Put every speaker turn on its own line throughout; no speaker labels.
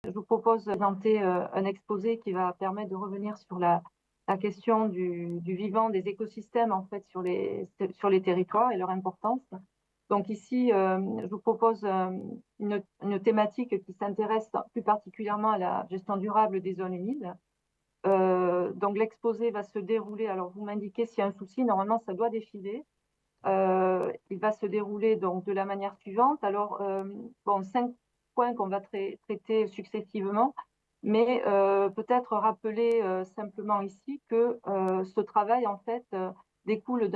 Je vous propose de présenter un exposé qui va permettre de revenir sur la question du vivant, des écosystèmes en fait sur les territoires et leur importance. Donc ici, je vous propose une thématique qui s'intéresse plus particulièrement à la gestion durable des zones humides. Donc l'exposé va se dérouler, alors vous m'indiquez s'il y a un souci, normalement ça doit défiler. Il va se dérouler donc de la manière suivante. Alors, bon, 5 points qu'on va traiter successivement, mais peut-être rappeler simplement ici que ce travail, en fait, découle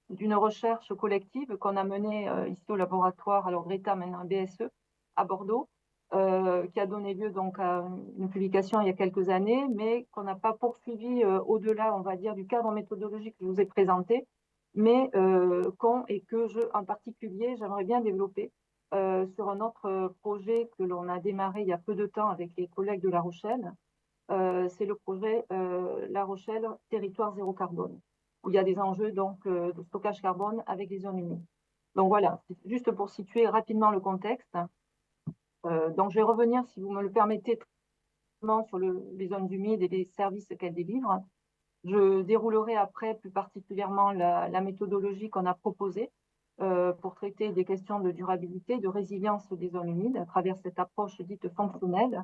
d'une recherche collective qu'on a menée ici au laboratoire, alors Greta, maintenant BSE, à Bordeaux, qui a donné lieu donc à une publication il y a quelques années, mais qu'on n'a pas poursuivi au-delà, on va dire, du cadre méthodologique que je vous ai présenté, mais en particulier, j'aimerais bien développer sur un autre projet que l'on a démarré il y a peu de temps avec les collègues de La Rochelle. C'est le projet La Rochelle Territoire Zéro Carbone, où il y a des enjeux donc de stockage carbone avec les zones humides. Donc voilà, c'est juste pour situer rapidement le contexte. Donc je vais revenir, si vous me le permettez, sur les zones humides et les services qu'elles délivrent. Je déroulerai après plus particulièrement la méthodologie qu'on a proposée pour traiter des questions de durabilité, de résilience des zones humides à travers cette approche dite fonctionnelle.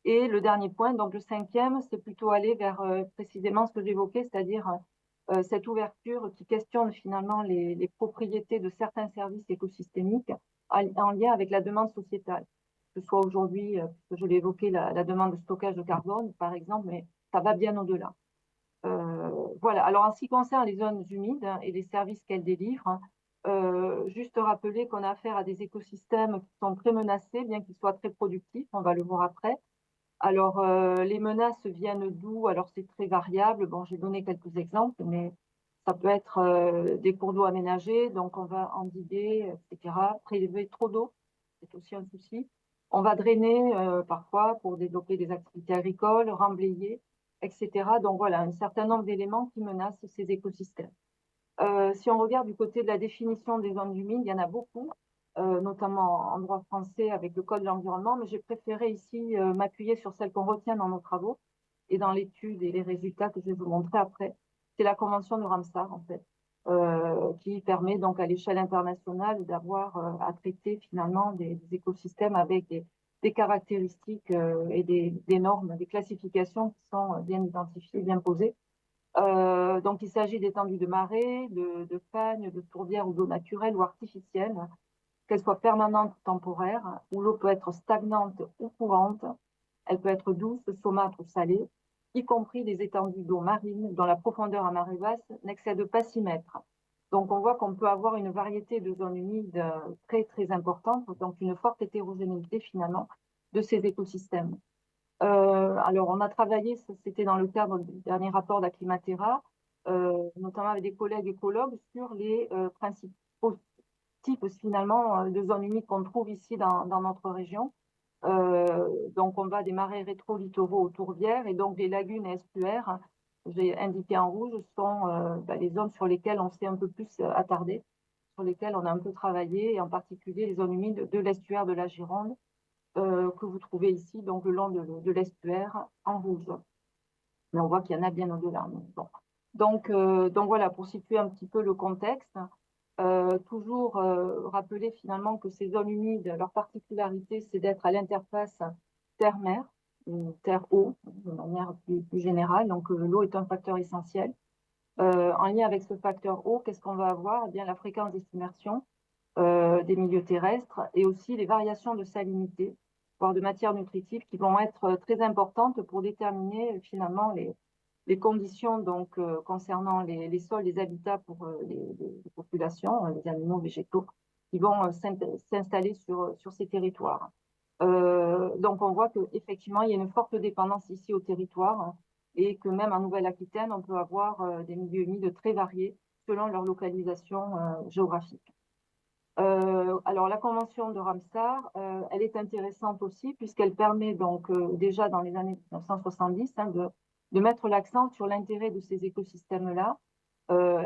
Et le dernier point, donc le cinquième, c'est plutôt aller vers précisément ce que j'évoquais, c'est-à-dire cette ouverture qui questionne finalement les propriétés de certains services écosystémiques en lien avec la demande sociétale. Que ce soit aujourd'hui, je l'ai évoqué, la demande de stockage de carbone, par exemple, mais ça va bien au-delà. Voilà. Alors, en ce qui concerne les zones humides et les services qu'elles délivrent, juste rappeler qu'on a affaire à des écosystèmes qui sont très menacés, bien qu'ils soient très productifs, on va le voir après. Alors, les menaces viennent d'où? Alors, c'est très variable. Bon, j'ai donné quelques exemples, mais ça peut être des cours d'eau aménagés, donc on va endiguer, etc. Prélever trop d'eau, c'est aussi un souci. On va drainer parfois pour développer des activités agricoles, remblayer, etc. Donc voilà, un certain nombre d'éléments qui menacent ces écosystèmes. Si on regarde du côté de la définition des zones humides, il y en a beaucoup, notamment en droit français avec le Code de l'environnement, mais j'ai préféré ici m'appuyer sur celle qu'on retient dans nos travaux et dans l'étude et les résultats que je vais vous montrer après. C'est la Convention de Ramsar, en fait, qui permet donc à l'échelle internationale d'avoir à traiter finalement des écosystèmes avec des caractéristiques et des normes, des classifications qui sont bien identifiées, bien posées. Donc, il s'agit d'étendues de marée, de fagnes, de tourbières ou d'eau naturelle ou artificielle, qu'elles soient permanentes ou temporaires, où l'eau peut être stagnante ou courante. Elle peut être douce, saumâtre ou salée, y compris des étendues d'eau marine dont la profondeur à marée basse n'excède pas 6 mètres. Donc, on voit qu'on peut avoir une variété de zones humides très, très importante, donc une forte hétérogénéité finalement de ces écosystèmes. Alors, on a travaillé, c'était dans le cadre du dernier rapport d'Aclimatera, notamment avec des collègues écologues, sur les principaux types finalement de zones humides qu'on trouve ici dans notre région. Donc, on va des marais rétro-littoraux aux tourbières et donc les lagunes et estuaires, j'ai indiqué en rouge, sont les zones sur lesquelles on s'est un peu plus attardé, sur lesquelles on a un peu travaillé, et en particulier les zones humides de l'estuaire de la Gironde, que vous trouvez ici, donc le long de l'estuaire en rouge. Mais on voit qu'il y en a bien au-delà. Bon. Donc voilà, pour situer un petit peu le contexte, toujours rappeler finalement que ces zones humides, leur particularité, c'est d'être à l'interface terre-mer, terre-eau, de manière plus générale. Donc l'eau est un facteur essentiel. En lien avec ce facteur eau, qu'est-ce qu'on va avoir? Eh bien, la fréquence des submersions des milieux terrestres et aussi les variations de salinité, voire de matières nutritives qui vont être très importantes pour déterminer finalement les conditions donc, concernant les sols, les habitats pour les populations, les animaux végétaux qui vont s'installer sur ces territoires. Donc on voit qu'effectivement, il y a une forte dépendance ici au territoire et que même en Nouvelle-Aquitaine, on peut avoir des milieux humides très variés selon leur localisation géographique. Alors la convention de Ramsar, elle est intéressante aussi puisqu'elle permet donc déjà dans les années 1970 de mettre l'accent sur l'intérêt de ces écosystèmes-là,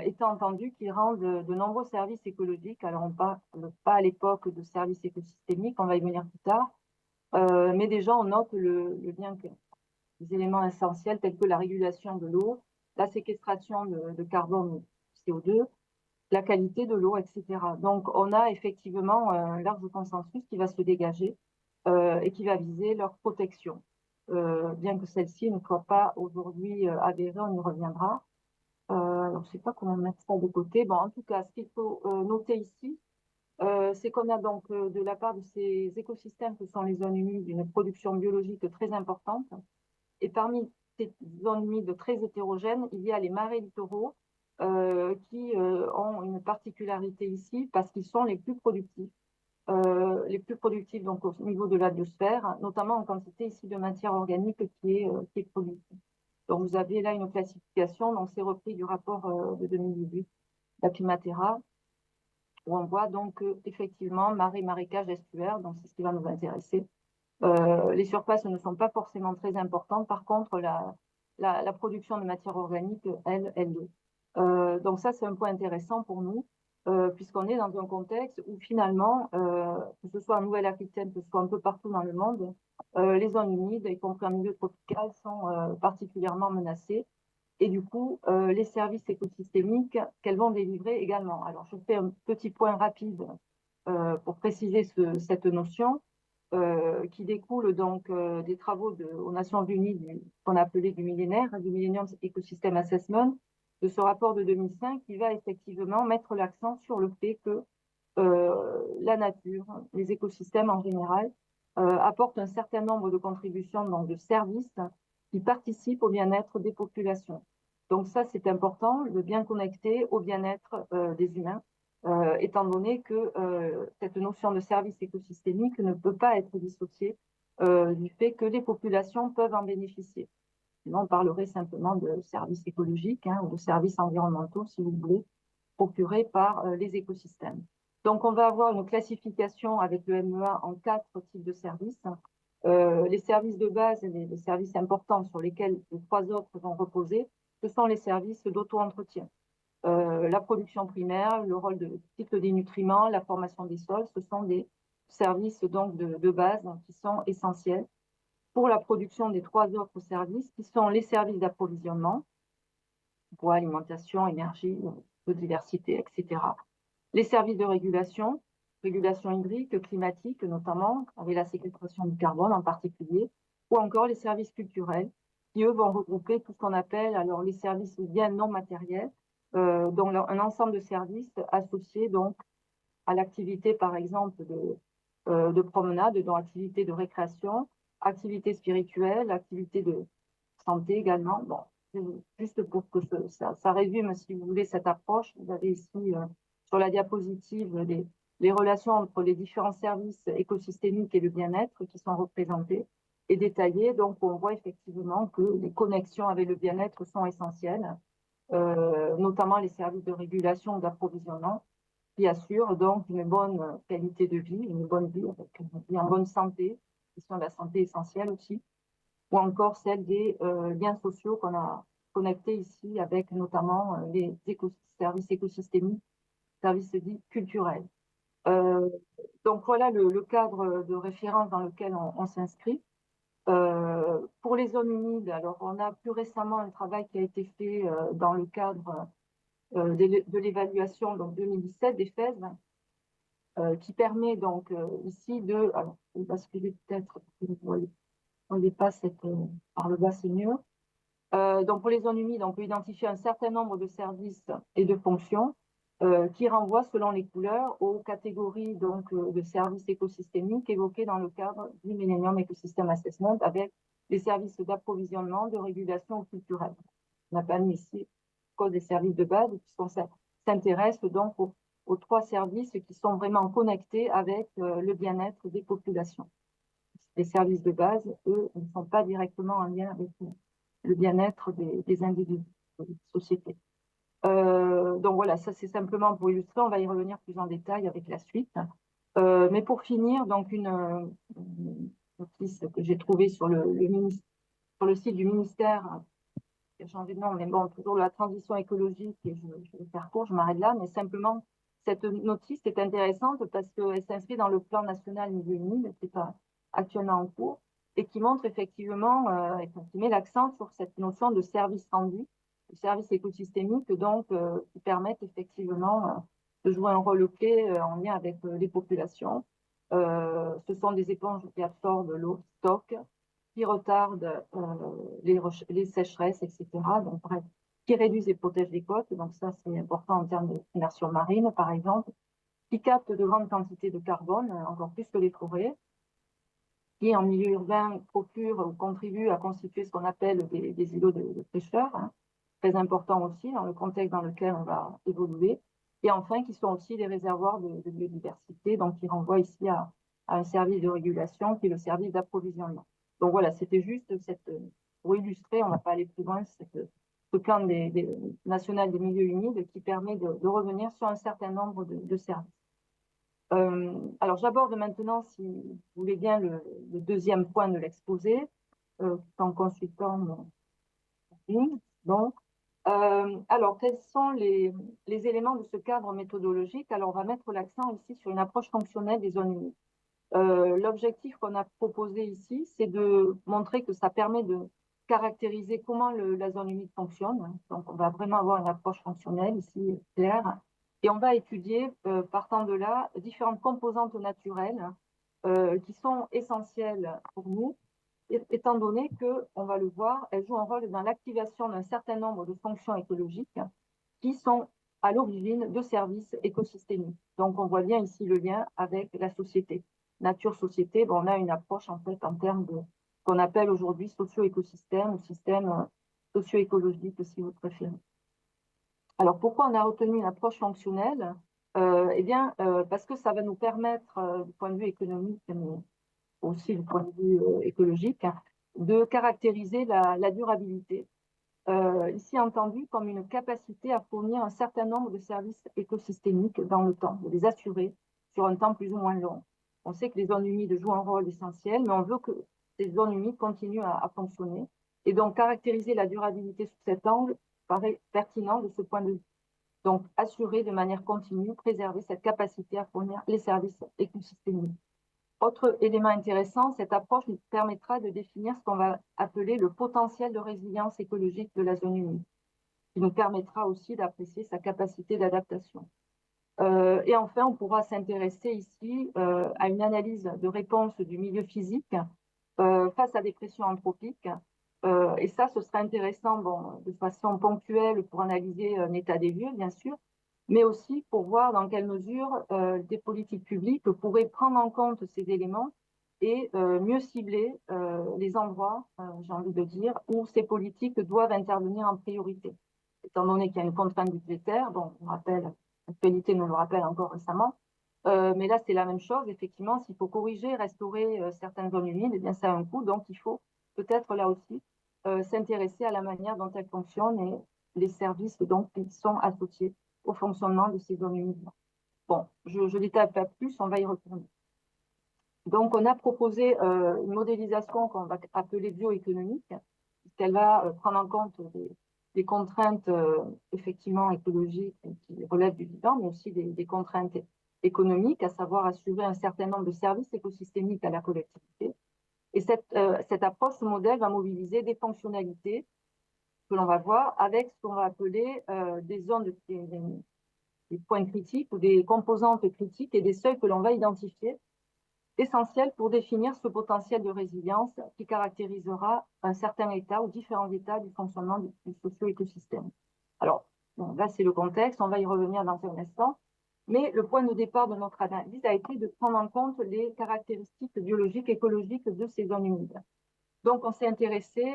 étant entendu qu'ils rendent de nombreux services écologiques. Alors on parle pas à l'époque de services écosystémiques, on va y venir plus tard, Mais déjà, on note le lien des éléments essentiels tels que la régulation de l'eau, la séquestration de carbone ou CO2, la qualité de l'eau, etc. Donc, on a effectivement un large consensus qui va se dégager et qui va viser leur protection. Bien que celle-ci ne soit pas aujourd'hui avérée, on y reviendra. Alors, je ne sais pas comment mettre ça de côté. Bon, en tout cas, ce qu'il faut noter ici, c'est qu'on a donc de la part de ces écosystèmes que sont les zones humides une production biologique très importante. Et parmi ces zones humides très hétérogènes, il y a les marais littoraux qui ont une particularité ici parce qu'ils sont les plus productifs donc au niveau de la biosphère, notamment en quantité ici de matière organique qui est produite. Donc vous avez là une classification, donc c'est repris du rapport de 2018, la Climatera, où on voit donc effectivement marais, marécages, estuaires, donc c'est ce qui va nous intéresser. Les surfaces ne sont pas forcément très importantes. Par contre, la production de matière organique, elle l'est. Donc ça, c'est un point intéressant pour nous, puisqu'on est dans un contexte où finalement, que ce soit en Nouvelle-Aquitaine, que ce soit un peu partout dans le monde, les zones humides, y compris en milieu tropical, sont particulièrement menacées. Et du coup, les services écosystémiques qu'elles vont délivrer également. Alors, je fais un petit point rapide pour préciser cette notion qui découle donc des travaux aux Nations Unies qu'on a appelé du millénaire, du Millennium Ecosystem Assessment, de ce rapport de 2005 qui va effectivement mettre l'accent sur le fait que la nature, les écosystèmes en général, apportent un certain nombre de contributions, donc de services qui participent au bien-être des populations. Donc ça, c'est important, le bien connecté au bien-être des humains, étant donné que cette notion de service écosystémique ne peut pas être dissociée du fait que les populations peuvent en bénéficier. Sinon, on parlerait simplement de services écologiques ou de services environnementaux, si vous voulez, procurés par les écosystèmes. Donc, on va avoir une classification avec le MEA en 4 types de services. Les services de base, les services importants sur lesquels les 3 autres vont reposer, ce sont les services d'auto-entretien. La production primaire, le rôle de cycle des nutriments, la formation des sols, ce sont des services donc de base qui sont essentiels pour la production des 3 autres services qui sont les services d'approvisionnement, bois, alimentation, énergie, biodiversité, etc. Les services de régulation, régulation hydrique, climatique notamment, avec la séquestration du carbone en particulier, ou encore les services culturels, qui eux vont regrouper tout ce qu'on appelle alors les services bien non matériels, dont un ensemble de services associés donc à l'activité par exemple de promenade, donc activité de récréation, activité spirituelle, activité de santé également. Bon, juste pour que ça résume, si vous voulez, cette approche, vous avez ici sur la diapositive les relations entre les différents services écosystémiques et le bien-être qui sont représentés et détaillés. Donc, on voit effectivement que les connexions avec le bien-être sont essentielles, notamment les services de régulation ou d'approvisionnement qui assurent donc une bonne qualité de vie, une bonne vie avec une vie en bonne santé, question de la santé essentielle aussi, ou encore celle des liens sociaux qu'on a connectés ici avec notamment les services écosystémiques, services dits culturels. Euh, donc voilà le cadre de référence dans lequel on s'inscrit. Pour les zones humides, alors on a plus récemment un travail qui a été fait dans le cadre de l'évaluation donc 2017 des FES, qui permet donc ici de, alors je vais basculer peut-être, on dépasse par le bas c'est mieux. Donc pour les zones humides, on peut identifier un certain nombre de services et de fonctions qui renvoient selon les couleurs aux catégories donc, de services écosystémiques évoqués dans le cadre du Millennium Ecosystem Assessment avec les services d'approvisionnement, de régulation culturelle. On n'a pas mis ici cause des services de base, puisqu'on s'intéresse donc aux 3 services qui sont vraiment connectés avec le bien-être des populations. Les services de base, eux, ne sont pas directement en lien avec le bien-être des individus, des sociétés. Donc voilà, ça c'est simplement pour illustrer, on va y revenir plus en détail avec la suite. Mais pour finir, donc une notice que j'ai trouvée sur le site du ministère, qui a changé de nom, mais bon, toujours la transition écologique, et je vais faire court, je m'arrête là, mais simplement, cette notice est intéressante parce qu'elle s'inscrit dans le plan national milieu humide, actuellement en cours et qui montre effectivement, qui met l'accent sur cette notion de service rendu, de service écosystémique, donc qui permettent effectivement de jouer un rôle clé en lien avec les populations. Ce sont des éponges qui absorbent l'eau, qui stockent, qui retardent les sécheresses, etc. Donc, bref, qui réduisent et protègent les côtes. Donc, ça, c'est important en termes d'immersion marine, par exemple, qui captent de grandes quantités de carbone, encore plus que les forêts, qui, en milieu urbain, procurent ou contribuent à constituer ce qu'on appelle des îlots de fraîcheur, hein, très important aussi dans le contexte dans lequel on va évoluer. Et enfin, qui sont aussi des réservoirs de biodiversité, donc qui renvoient ici à un service de régulation qui est le service d'approvisionnement. Donc voilà, c'était juste pour illustrer, on ne va pas aller plus loin, ce plan national des milieux humides qui permet de revenir sur un certain nombre de services. Alors j'aborde maintenant, si vous voulez bien, le deuxième point de l'exposé, en consultant mon ligne. Donc, alors, quels sont les éléments de ce cadre méthodologique? Alors, on va mettre l'accent ici sur une approche fonctionnelle des zones humides. L'objectif qu'on a proposé ici, c'est de montrer que ça permet de caractériser comment la zone humide fonctionne. Donc, on va vraiment avoir une approche fonctionnelle ici, claire. Et on va étudier, partant de là, différentes composantes naturelles qui sont essentielles pour nous, étant donné que, on va le voir, elles jouent un rôle dans l'activation d'un certain nombre de fonctions écologiques qui sont à l'origine de services écosystémiques. Donc, on voit bien ici le lien avec la société. Nature-société, bon, on a une approche en fait en termes de ce qu'on appelle aujourd'hui socio-écosystème ou système socio-écologique, si vous préférez. Alors, pourquoi on a retenu une approche fonctionnelle? Eh bien, parce que ça va nous permettre, du point de vue économique, mais aussi du point de vue écologique, de caractériser la durabilité. Ici entendu comme une capacité à fournir un certain nombre de services écosystémiques dans le temps, de les assurer sur un temps plus ou moins long. On sait que les zones humides jouent un rôle essentiel, mais on veut que ces zones humides continuent à fonctionner. Et donc, caractériser la durabilité sous cet angle paraît pertinent de ce point de vue. Donc, assurer de manière continue, préserver cette capacité à fournir les services écosystémiques. Autre élément intéressant, cette approche nous permettra de définir ce qu'on va appeler le potentiel de résilience écologique de la zone humide, qui nous permettra aussi d'apprécier sa capacité d'adaptation. Et enfin, on pourra s'intéresser ici à une analyse de réponse du milieu physique face à des pressions anthropiques. Et ça, ce sera intéressant de façon ponctuelle pour analyser un état des lieux, bien sûr, mais aussi pour voir dans quelle mesure des politiques publiques pourraient prendre en compte ces éléments et mieux cibler les endroits, j'ai envie de dire, où ces politiques doivent intervenir en priorité. Étant donné qu'il y a une contrainte budgétaire, bon, on rappelle, l'actualité nous le rappelle encore récemment, mais là c'est la même chose, effectivement, s'il faut corriger, restaurer certaines zones humides, eh bien ça a un coût, donc il faut peut-être là aussi s'intéresser à la manière dont elles fonctionnent et les services donc, qui sont associés au fonctionnement de ces zones humides. Bon, je n'étape pas plus, on va y retourner. Donc, on a proposé une modélisation qu'on va appeler bioéconomique, puisqu'elle va prendre en compte des contraintes effectivement écologiques qui relèvent du vivant, mais aussi des contraintes économiques, à savoir assurer un certain nombre de services écosystémiques à la collectivité. Et cette approche, ce modèle va mobiliser des fonctionnalités que l'on va voir avec ce qu'on va appeler des zones, des points critiques ou des composantes critiques et des seuils que l'on va identifier, essentiels pour définir ce potentiel de résilience qui caractérisera un certain état ou différents états du fonctionnement du socio-écosystème. Alors, bon, là, c'est le contexte, on va y revenir dans un instant. Mais le point de départ de notre analyse a été de prendre en compte les caractéristiques biologiques, écologiques de ces zones humides. Donc, on s'est intéressé,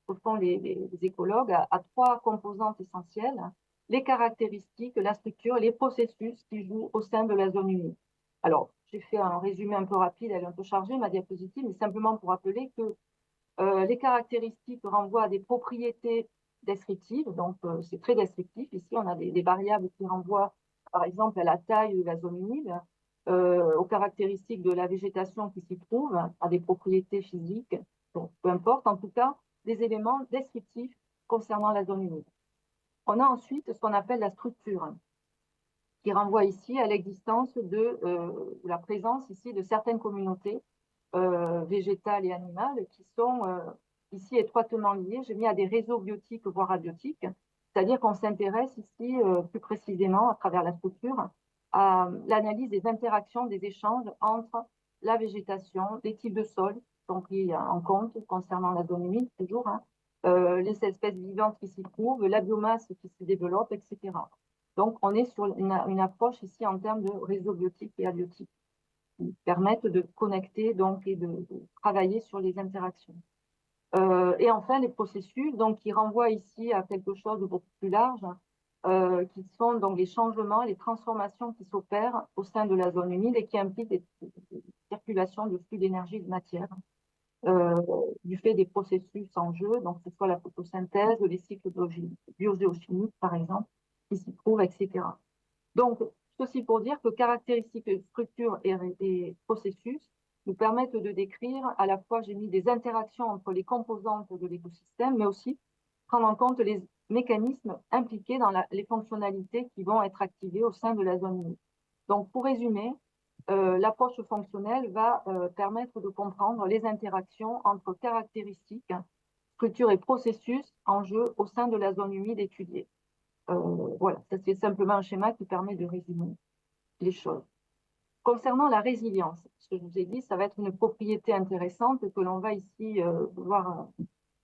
au fond, les écologues, à trois composantes essentielles, les caractéristiques, la structure et les processus qui jouent au sein de la zone humide. Alors, j'ai fait un résumé un peu rapide, elle est un peu chargée, ma diapositive, mais simplement pour rappeler que les caractéristiques renvoient à des propriétés descriptives, donc c'est très descriptif. Ici, on a des variables qui renvoient, par exemple, à la taille de la zone humide, aux caractéristiques de la végétation qui s'y trouve, à des propriétés physiques, bon, peu importe, en tout cas, des éléments descriptifs concernant la zone humide. On a ensuite ce qu'on appelle la structure, qui renvoie ici à l'existence de la présence ici de certaines communautés végétales et animales qui sont ici étroitement liées. J'ai mis à des réseaux biotiques, voire abiotiques, c'est-à-dire qu'on s'intéresse ici plus précisément à travers la structure à l'analyse des interactions, des échanges entre la végétation, les types de sols qui sont pris en compte concernant la zone humide toujours, hein, les espèces vivantes qui s'y trouvent, la biomasse qui se développe, etc. Donc, on est sur une approche ici en termes de réseaux biotiques et abiotiques qui permettent de connecter donc, et de travailler sur les interactions. Et enfin, les processus donc, qui renvoient ici à quelque chose de beaucoup plus large, qui sont donc les changements, les transformations qui s'opèrent au sein de la zone humide et qui impliquent des circulations de flux d'énergie et de matière du fait des processus en jeu, donc que ce soit la photosynthèse, les cycles biogéochimiques, par exemple, qui s'y trouvent, etc. Donc, ceci pour dire que caractéristiques, structures et processus nous permettent de décrire à la fois, j'ai mis des interactions entre les composantes de l'écosystème, mais aussi prendre en compte les mécanismes impliqués dans les fonctionnalités qui vont être activées au sein de la zone humide. Donc, pour résumer, l'approche fonctionnelle va permettre de comprendre les interactions entre caractéristiques, structures et processus en jeu au sein de la zone humide étudiée. Voilà, ça c'est simplement un schéma qui permet de résumer les choses. Concernant la résilience, ce que je vous ai dit, ça va être une propriété intéressante que l'on va ici pouvoir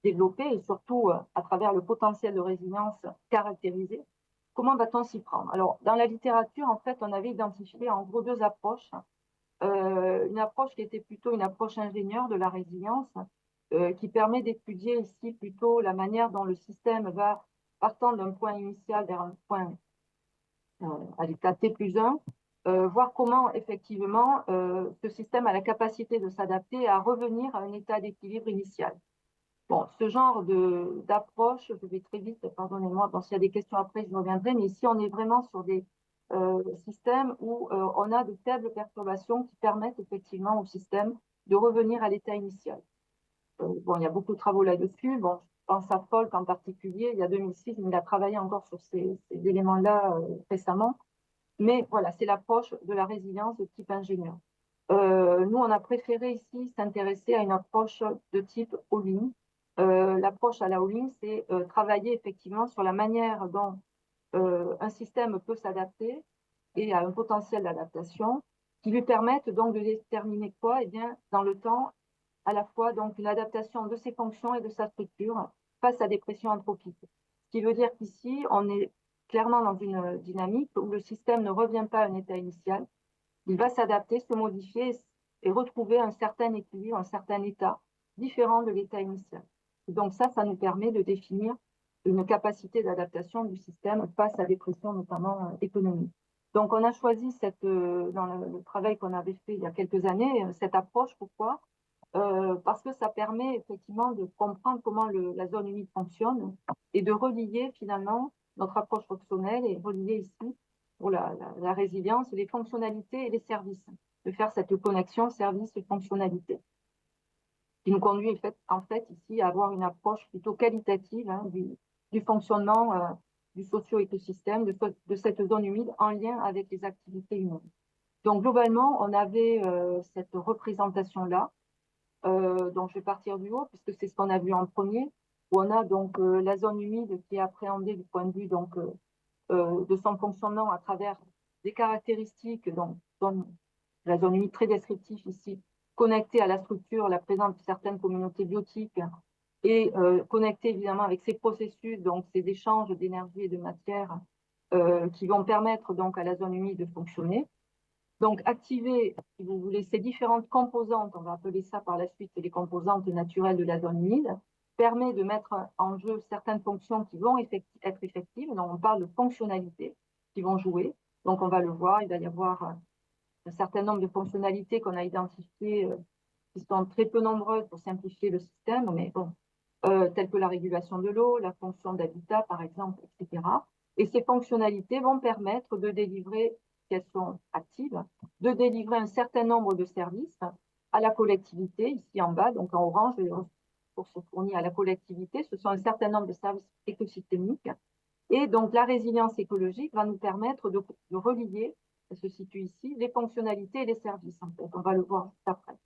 développer et surtout à travers le potentiel de résilience caractérisé. Comment va-t-on s'y prendre? Alors, dans la littérature, en fait, on avait identifié en gros deux approches. Une approche qui était plutôt une approche ingénieure de la résilience, qui permet d'étudier ici plutôt la manière dont le système va, partant d'un point initial vers un point à l'état T plus 1, voir comment effectivement ce système a la capacité de s'adapter à revenir à un état d'équilibre initial. Bon, ce genre d'approche, je vais très vite, pardonnez-moi, bon, s'il y a des questions après, je reviendrai, mais ici, on est vraiment sur des systèmes où on a de faibles perturbations qui permettent effectivement au système de revenir à l'état initial. Bon, il y a beaucoup de travaux là-dessus. Bon, je pense à Folk en particulier, il y a 2006, il a travaillé encore sur ces éléments-là récemment. Mais voilà, c'est l'approche de la résilience de type ingénieur. Nous, on a préféré ici s'intéresser à une approche de type all-in. L'approche à la all-in, c'est travailler effectivement sur la manière dont un système peut s'adapter et a un potentiel d'adaptation qui lui permettent donc de déterminer quoi? Eh bien, dans le temps, à la fois donc une adaptation de ses fonctions et de sa structure face à des pressions anthropiques. Ce qui veut dire qu'ici, on est clairement dans une dynamique où le système ne revient pas à un état initial, il va s'adapter, se modifier et retrouver un certain équilibre, un certain état différent de l'état initial. Et donc ça nous permet de définir une capacité d'adaptation du système face à des pressions notamment économiques. Donc on a choisi dans le travail qu'on avait fait il y a quelques années, cette approche. Pourquoi? Parce que ça permet effectivement de comprendre comment la zone humide fonctionne et de relier finalement notre approche fonctionnelle et relier ici pour la résilience, les fonctionnalités et les services, de faire cette connexion service et fonctionnalité, qui nous conduit en fait ici à avoir une approche plutôt qualitative hein, du fonctionnement du socio-écosystème, de cette zone humide en lien avec les activités humaines. Donc globalement, on avait cette représentation-là, donc je vais partir du haut, puisque c'est ce qu'on a vu en premier, où on a donc la zone humide qui est appréhendée du point de vue donc, de son fonctionnement à travers des caractéristiques, donc la zone humide très descriptive ici, connectée à la structure, la présence de certaines communautés biotiques, et connectée évidemment avec ces processus, donc ces échanges d'énergie et de matière qui vont permettre donc à la zone humide de fonctionner. Donc, activer, si vous voulez, ces différentes composantes, on va appeler ça par la suite les composantes naturelles de la zone humide, permet de mettre en jeu certaines fonctions qui vont être effectives. Donc, on parle de fonctionnalités qui vont jouer. Donc, on va le voir, il va y avoir un certain nombre de fonctionnalités qu'on a identifiées qui sont très peu nombreuses pour simplifier le système, mais bon, telles que la régulation de l'eau, la fonction d'habitat, par exemple, etc. Et ces fonctionnalités vont permettre de délivrer, si elles sont actives, de délivrer un certain nombre de services à la collectivité, ici en bas, donc en orange, pour se fournir à la collectivité. Ce sont un certain nombre de services écosystémiques. Et donc, la résilience écologique va nous permettre de relier, elle se situe ici, les fonctionnalités et les services, en fait. On va le voir juste après.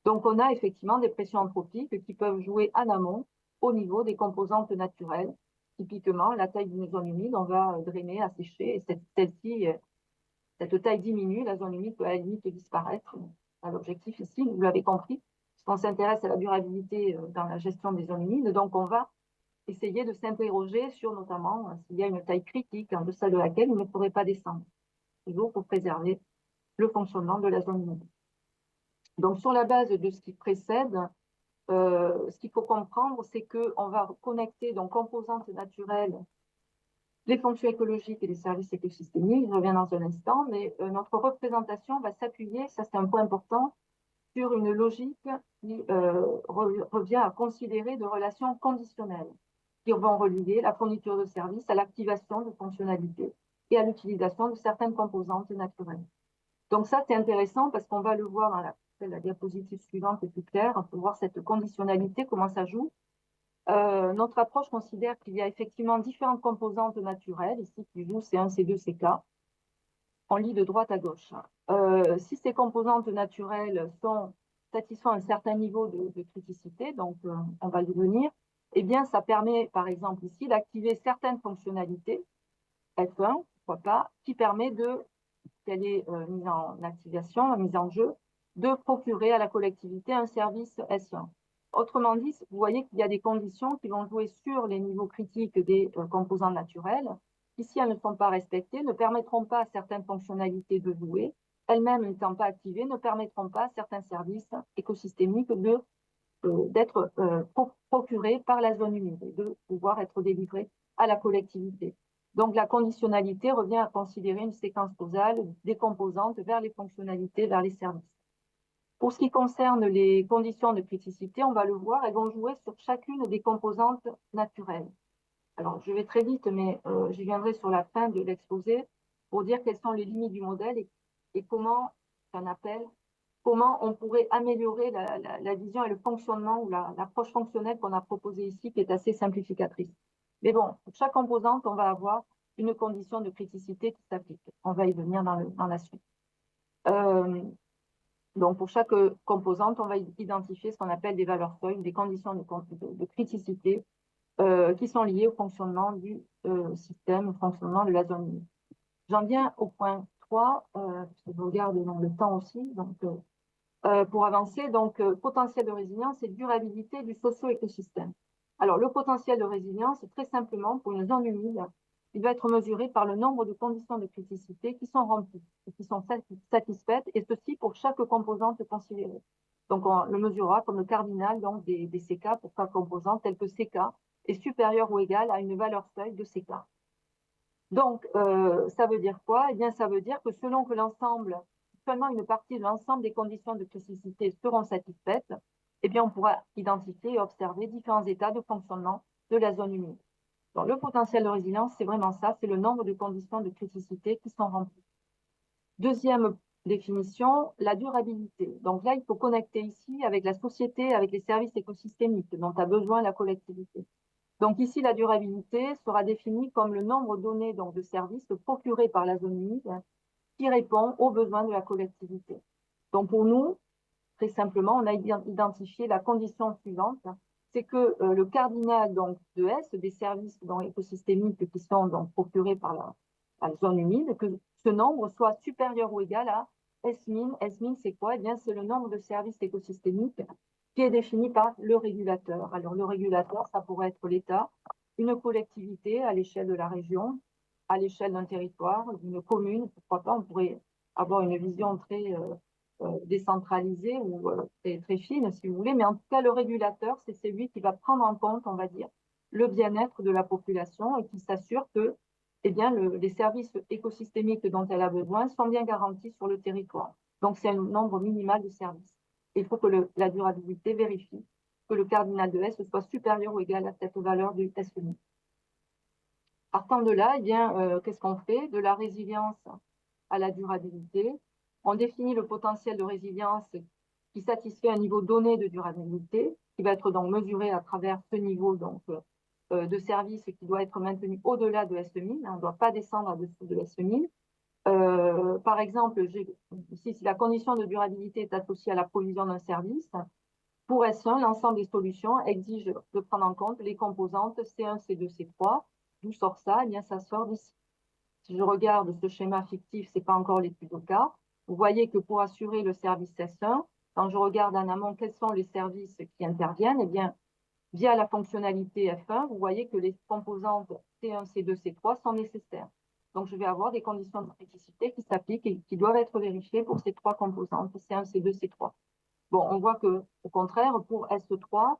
Donc, on a effectivement des pressions anthropiques qui peuvent jouer en amont au niveau des composantes naturelles. Typiquement, la taille d'une zone humide, on va drainer, assécher, et cette taille diminue, la zone humide peut à la limite disparaître. L'objectif ici, vous l'avez compris, puisqu'on s'intéresse à la durabilité dans la gestion des zones humides, donc on va essayer de s'interroger sur notamment s'il y a une taille critique en deçà de laquelle il ne faudrait pas descendre, toujours pour préserver le fonctionnement de la zone humide. Donc, sur la base de ce qui précède, ce qu'il faut comprendre, c'est qu'on va connecter donc composantes naturelles, les fonctions écologiques et les services écosystémiques. Je reviens dans un instant, mais notre représentation va s'appuyer, ça c'est un point important, sur une logique qui revient à considérer de relations conditionnelles, qui vont relier la fourniture de services à l'activation de fonctionnalités et à l'utilisation de certaines composantes naturelles. Donc ça, c'est intéressant parce qu'on va le voir dans la diapositive suivante, est plus claire. On peut voir cette conditionnalité, comment ça joue. Notre approche considère qu'il y a effectivement différentes composantes naturelles, ici qui jouent C1, C2, CK. On lit de droite à gauche. Si ces composantes naturelles satisfont un certain niveau de criticité, donc on va y venir, eh bien ça permet par exemple ici d'activer certaines fonctionnalités, F1, pourquoi pas, qui permet qu'elle est mise en activation, mise en jeu, de procurer à la collectivité un service S1. Autrement dit, vous voyez qu'il y a des conditions qui vont jouer sur les niveaux critiques des composants naturels, qui, si elles ne sont pas respectées, ne permettront pas à certaines fonctionnalités de jouer, elles-mêmes n'étant pas activées, ne permettront pas à certains services écosystémiques d'être procurés par la zone humide et de pouvoir être délivrés à la collectivité. Donc, la conditionnalité revient à considérer une séquence causale des composantes vers les fonctionnalités, vers les services. Pour ce qui concerne les conditions de criticité, on va le voir, elles vont jouer sur chacune des composantes naturelles. Alors, je vais très vite, mais j'y viendrai sur la fin de l'exposé pour dire quelles sont les limites du modèle et comment on pourrait améliorer la vision et le fonctionnement ou l'approche fonctionnelle qu'on a proposée ici, qui est assez simplificatrice. Mais bon, pour chaque composante, on va avoir une condition de criticité qui s'applique. On va y venir dans la suite. Donc, pour chaque composante, on va identifier ce qu'on appelle des valeurs seuil, des conditions de criticité qui sont liées au fonctionnement du système, au fonctionnement de la zone humide. J'en viens au point 3, je regarde dans le temps aussi, donc pour avancer, donc potentiel de résilience et durabilité du socio-écosystème. Alors, le potentiel de résilience, très simplement, pour une zone humide, il va être mesuré par le nombre de conditions de criticité qui sont remplies et qui sont satisfaites, et ceci pour chaque composante considérée. Donc, on le mesurera comme le cardinal donc, des CK pour chaque composante, tel que CK est supérieur ou égal à une valeur seuil de CK. Donc, ça veut dire quoi? Eh bien, ça veut dire que selon que seulement une partie de l'ensemble des conditions de criticité seront satisfaites, eh bien, on pourra identifier et observer différents états de fonctionnement de la zone humide. Donc, le potentiel de résilience, c'est vraiment ça, c'est le nombre de conditions de criticité qui sont remplies. Deuxième définition, la durabilité. Donc là, il faut connecter ici avec la société, avec les services écosystémiques dont a besoin la collectivité. Donc ici, la durabilité sera définie comme le nombre donné donc, de services procurés par la zone humide qui répond aux besoins de la collectivité. Donc pour nous, très simplement, on a identifié la condition suivante, c'est que le cardinal donc, de S, des services écosystémiques qui sont donc, procurés par la zone humide, que ce nombre soit supérieur ou égal à S-min. S-min, c'est quoi? Eh bien, c'est le nombre de services écosystémiques qui est défini par le régulateur. Alors, le régulateur, ça pourrait être l'État, une collectivité à l'échelle de la région, à l'échelle d'un territoire, d'une commune, pourquoi pas, on pourrait avoir une vision très décentralisée ou très fine, si vous voulez, mais en tout cas, le régulateur, c'est celui qui va prendre en compte, on va dire, le bien-être de la population et qui s'assure que eh bien, les services écosystémiques dont elle a besoin sont bien garantis sur le territoire. Donc, c'est un nombre minimal de services. Il faut que la durabilité vérifie que le cardinal de S soit supérieur ou égal à cette valeur du SMI. Partant de là, eh bien, qu'est-ce qu'on fait? De la résilience à la durabilité. On définit le potentiel de résilience qui satisfait un niveau donné de durabilité, qui va être donc mesuré à travers ce niveau donc, de service qui doit être maintenu au-delà de S1000, on ne doit pas descendre en dessous de S1000. par exemple, ici, si la condition de durabilité est associée à la provision d'un service, pour S1, l'ensemble des solutions exige de prendre en compte les composantes C1, C2, C3. D'où sort ça? Eh bien, ça sort d'ici. Si je regarde ce schéma fictif, ce n'est pas encore l'étude au cas. Vous voyez que pour assurer le service S1, quand je regarde en amont quels sont les services qui interviennent, eh bien, via la fonctionnalité F1, vous voyez que les composantes C1, C2, C3 sont nécessaires. Donc, je vais avoir des conditions de criticité qui s'appliquent et qui doivent être vérifiées pour ces trois composantes, C1, C2, C3. Bon, on voit que, au contraire, pour S3,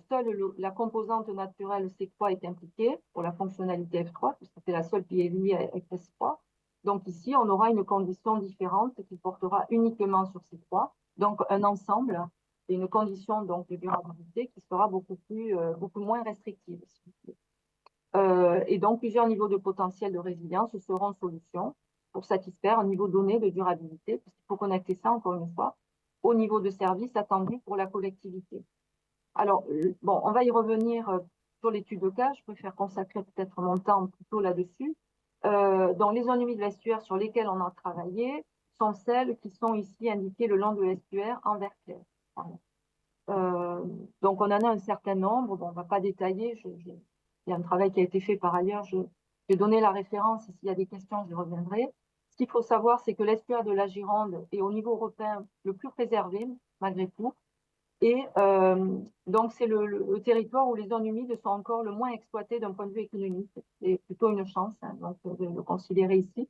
seule la composante naturelle C3 est impliquée pour la fonctionnalité F3, puisque c'est la seule qui est liée avec S3. Donc ici, on aura une condition différente qui portera uniquement sur C3, donc un ensemble et une condition donc, de durabilité qui sera beaucoup moins restrictive. Et donc, plusieurs niveaux de potentiel de résilience seront solutions pour satisfaire un niveau donné de durabilité, puisqu'il faut connecter ça, encore une fois, au niveau de service attendu pour la collectivité. Alors, bon, on va y revenir sur l'étude de cas. Je préfère consacrer peut-être mon temps plutôt là-dessus. Dans les zones humides l'estuaire sur lesquelles on a travaillé sont celles qui sont ici indiquées le long de l'estuaire en vert clair. Donc, on en a un certain nombre. Bon, on ne va pas détailler. Il y a un travail qui a été fait par ailleurs. J'ai donné la référence. S'il y a des questions, j'y reviendrai. Ce qu'il faut savoir, c'est que l'estuaire de la Gironde est au niveau européen le plus préservé, malgré tout. Et donc, c'est le territoire où les zones humides sont encore le moins exploitées d'un point de vue économique. C'est plutôt une chance, hein, donc, de le considérer ici,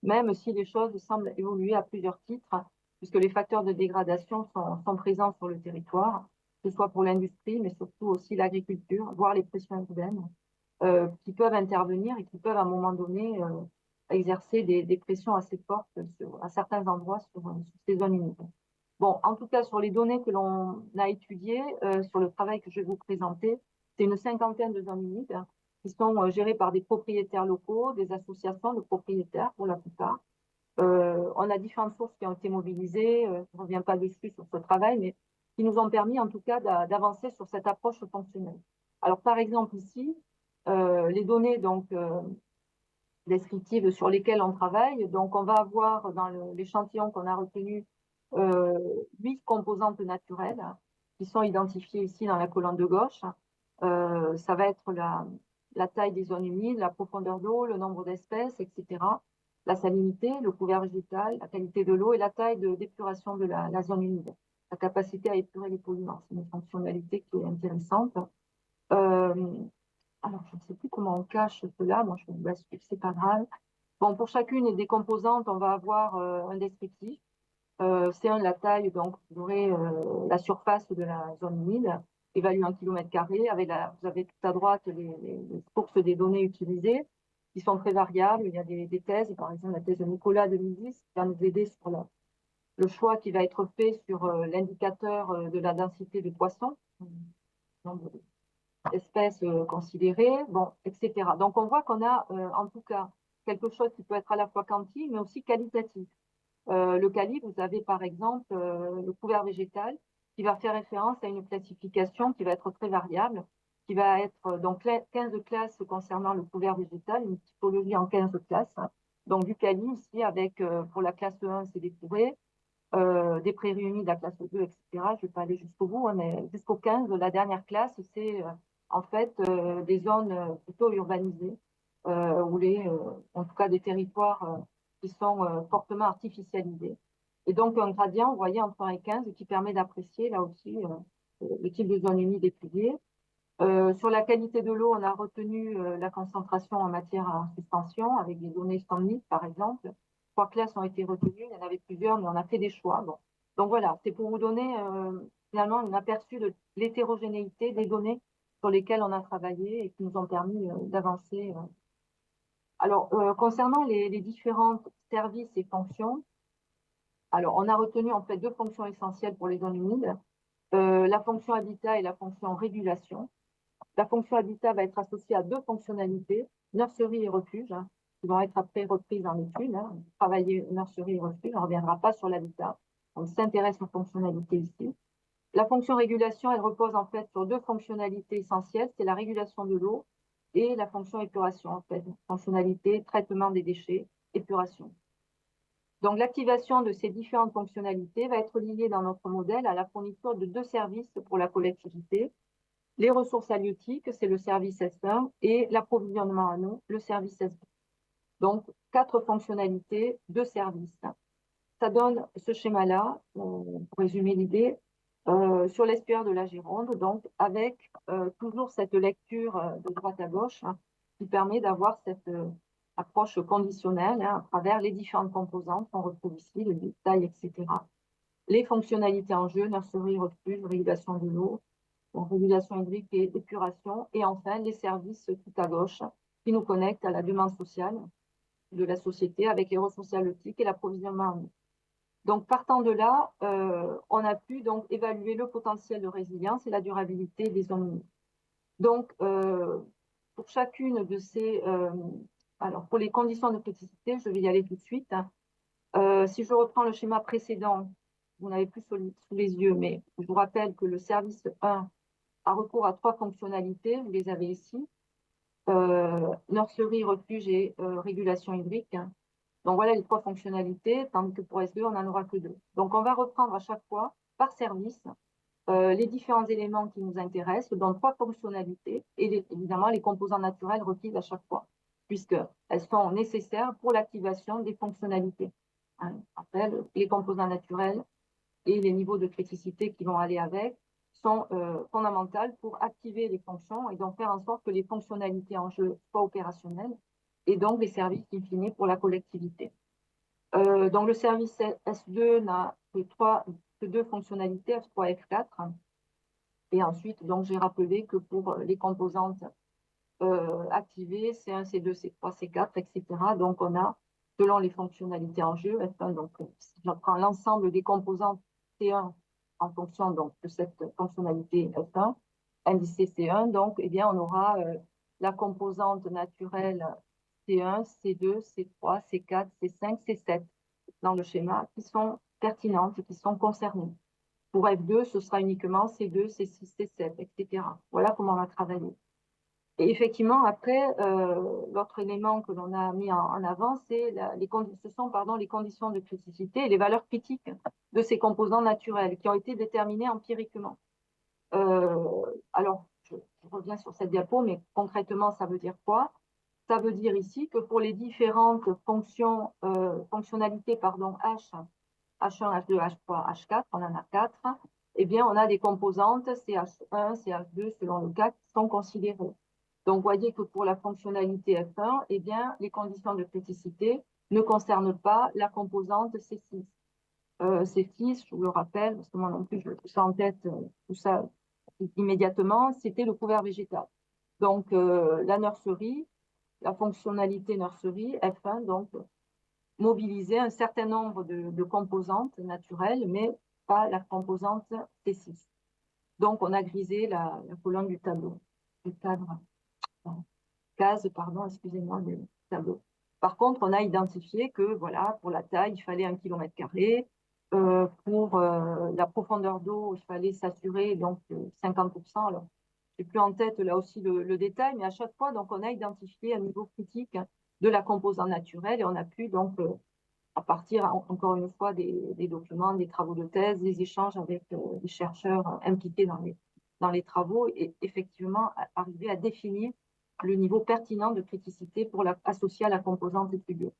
même si les choses semblent évoluer à plusieurs titres, puisque les facteurs de dégradation sont présents sur le territoire, que ce soit pour l'industrie, mais surtout aussi l'agriculture, voire les pressions urbaines, qui peuvent intervenir et qui peuvent à un moment donné exercer des pressions assez fortes à certains endroits sur ces zones humides. Bon, en tout cas, sur les données que l'on a étudiées, sur le travail que je vais vous présenter, c'est une cinquantaine de zones humides qui sont gérées par des propriétaires locaux, des associations de propriétaires pour la plupart. On a différentes sources qui ont été mobilisées, je ne reviens pas dessus sur ce travail, mais qui nous ont permis en tout cas d'avancer sur cette approche fonctionnelle. Alors, par exemple, ici, les données donc, descriptives sur lesquelles on travaille, donc on va avoir dans l'échantillon qu'on a retenu 8 composantes naturelles qui sont identifiées ici dans la colonne de gauche. Ça va être la taille des zones humides, la profondeur d'eau, le nombre d'espèces, etc. La salinité, le couvert végétal, la qualité de l'eau et la taille d'épuration de la zone humide. La capacité à épurer les polluants, c'est une fonctionnalité qui est intéressante. Alors, je ne sais plus comment on cache cela, moi je vais vous basculer, c'est pas grave. Bon, pour chacune des composantes, on va avoir un descriptif. C1, la taille, donc vous aurez la surface de la zone humide, évaluée en kilomètres carrés. Vous avez tout à droite les sources des données utilisées, qui sont très variables. Il y a des thèses, par exemple la thèse de Nicolas 2010, qui va nous aider sur le choix qui va être fait sur l'indicateur de la densité de poissons, nombre d'espèces considérées, bon, etc. Donc on voit qu'on a en tout cas quelque chose qui peut être à la fois quanti, mais aussi qualitatif. Le calibre, vous avez par exemple le couvert végétal qui va faire référence à une classification qui va être très variable, qui va être donc 15 classes concernant le couvert végétal, une typologie en 15 classes. Donc du calibre ici avec pour la classe 1, c'est des fourrés, des prairies humides, la classe 2, etc. Je ne vais pas aller jusqu'au bout, hein, mais jusqu'au 15, la dernière classe, c'est en fait des zones plutôt urbanisées, en tout cas des territoires qui sont fortement artificialisés. Et donc un gradient, vous voyez, entre 1 et 15 qui permet d'apprécier là aussi le type de zone humide étudiée. Sur la qualité de l'eau, on a retenu la concentration en matière en suspension avec des données STANMIT, par exemple. 3 classes ont été retenues, il y en avait plusieurs, mais on a fait des choix. Bon. Donc voilà, c'est pour vous donner finalement un aperçu de l'hétérogénéité des données sur lesquelles on a travaillé et qui nous ont permis d'avancer. Alors, concernant les différents services et fonctions, alors on a retenu en fait 2 fonctions essentielles pour les zones humides, la fonction habitat et la fonction régulation. La fonction habitat va être associée à 2 fonctionnalités, nurserie et refuge, hein, qui vont être après reprises dans l'étude. Hein. Travailler nurserie et refuge, on ne reviendra pas sur l'habitat. On s'intéresse aux fonctionnalités ici. La fonction régulation, elle repose en fait sur 2 fonctionnalités essentielles, c'est la régulation de l'eau et la fonction épuration, en fait, fonctionnalité traitement des déchets, épuration. Donc, l'activation de ces différentes fonctionnalités va être liée dans notre modèle à la fourniture de 2 services pour la collectivité. Les ressources halieutiques, c'est le service S1, et l'approvisionnement en eau, le service S2. Donc, 4 fonctionnalités, 2 services. Ça donne ce schéma-là, pour résumer l'idée, sur l'estuaire de la Gironde, donc avec toujours cette lecture de droite à gauche, hein, qui permet d'avoir cette approche conditionnelle, hein, à travers les différentes composantes qu'on retrouve ici, le détail, etc. Les fonctionnalités en jeu, nurserie, refuge, régulation de l'eau, régulation hydrique et épuration, et enfin les services tout à gauche qui nous connectent à la demande sociale de la société avec les ressources halieutiques et l'approvisionnement en eau. Donc, partant de là, on a pu donc évaluer le potentiel de résilience et la durabilité des zones humides. Donc, pour chacune de ces, alors pour les conditions de criticité, je vais y aller tout de suite. Si je reprends le schéma précédent, vous n'avez plus sous les yeux, mais je vous rappelle que le service 1 a recours à 3 fonctionnalités, vous les avez ici, nurserie, refuge et régulation hydrique. Donc voilà les 3 fonctionnalités, tandis que pour S2, on n'en aura que 2. Donc on va reprendre à chaque fois, par service, les différents éléments qui nous intéressent dans 3 fonctionnalités et évidemment les composants naturels requis à chaque fois, puisqu'elles sont nécessaires pour l'activation des fonctionnalités. Hein, je rappelle, les composants naturels et les niveaux de criticité qui vont aller avec sont fondamentales pour activer les fonctions et donc faire en sorte que les fonctionnalités en jeu soient opérationnelles et donc les services in fine pour la collectivité. Donc le service S2 n'a que 2 fonctionnalités, F3 et F4. Et ensuite, donc j'ai rappelé que pour les composantes activées, C1, C2, C3, C4, etc. Donc on a, selon les fonctionnalités en jeu, F1, donc si je prends l'ensemble des composantes C1 en fonction donc, de cette fonctionnalité F1, indicée C1, donc eh bien, on aura la composante naturelle C1, C2, C3, C4, C5, C7 dans le schéma qui sont pertinentes et qui sont concernées. Pour F2, ce sera uniquement C2, C6, C7, etc. Voilà comment on va travailler. Et effectivement, après, l'autre élément que l'on a mis en avant, c'est ce sont les conditions de criticité et les valeurs critiques de ces composants naturels qui ont été déterminées empiriquement. Alors, je reviens sur cette diapo, mais concrètement, ça veut dire quoi? Ça veut dire ici que pour les différentes fonctionnalités H, H1, H2, H3, H4, on en a 4, eh bien, on a des composantes CH1, CH2, selon le cas, qui sont considérées. Donc, vous voyez que pour la fonctionnalité F1, eh bien, les conditions de criticité ne concernent pas la composante C6. C6, je vous le rappelle, parce que moi non plus, je tout ça en tête, tout ça immédiatement, c'était le couvert végétal. Donc, la nurserie, la fonctionnalité nurserie, F1, donc, mobiliser un certain nombre de composantes naturelles, mais pas la composante C6. Donc, on a grisé la colonne du tableau, du cadre, case, pardon, excusez-moi, du tableau. Par contre, on a identifié que, voilà, pour la taille, il fallait 1 km². Pour la profondeur d'eau, il fallait s'assurer, donc, 50%. Alors, je n'ai plus en tête, là aussi, le détail, mais à chaque fois, donc, on a identifié un niveau critique de la composante naturelle et on a pu, donc, à partir, encore une fois, des documents, des travaux de thèse, des échanges avec les chercheurs impliqués dans les travaux, et effectivement arriver à définir le niveau pertinent de criticité associé à la composante étudiée.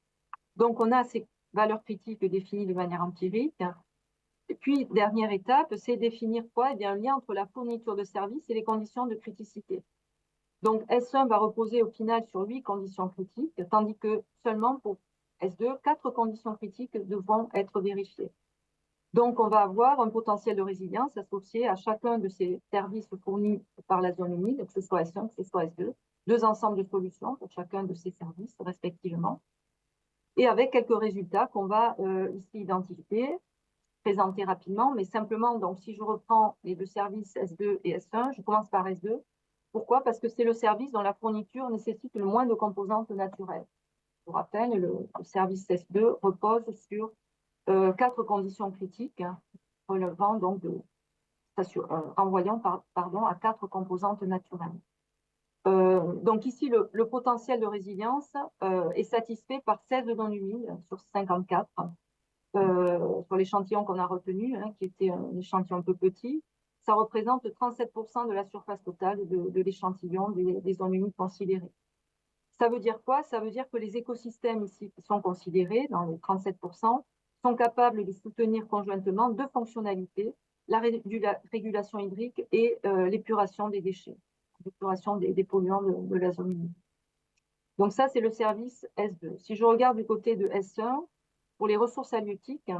Donc, on a ces valeurs critiques définies de manière empirique. Et puis, dernière étape, c'est définir quoi? Eh bien, un lien entre la fourniture de services et les conditions de criticité. Donc, S1 va reposer au final sur 8 conditions critiques, tandis que seulement pour S2, 4 conditions critiques devront être vérifiées. Donc, on va avoir un potentiel de résilience associé à chacun de ces services fournis par la zone humide, que ce soit S1, que ce soit S2, 2 ensembles de solutions pour chacun de ces services respectivement, et avec quelques résultats qu'on va ici identifier, présenter rapidement, mais simplement, donc, si je reprends les 2 services S2 et S1, je commence par S2. Pourquoi? Parce que c'est le service dont la fourniture nécessite le moins de composantes naturelles. Je vous rappelle, le service S2 repose sur 4 conditions critiques, hein, relevant donc renvoyant à 4 composantes naturelles. Donc ici, le potentiel de résilience est satisfait par 16 zones humides sur 54, sur l'échantillon qu'on a retenu, hein, qui était un échantillon un peu petit, ça représente 37% de la surface totale de l'échantillon des zones humides considérées. Ça veut dire quoi? Ça veut dire que les écosystèmes ici qui sont considérés dans les 37% sont capables de soutenir conjointement deux fonctionnalités, la régulation hydrique et l'épuration des déchets, l'épuration des polluants de la zone humide. Donc ça, c'est le service S2. Si je regarde du côté de S1, pour les ressources halieutiques,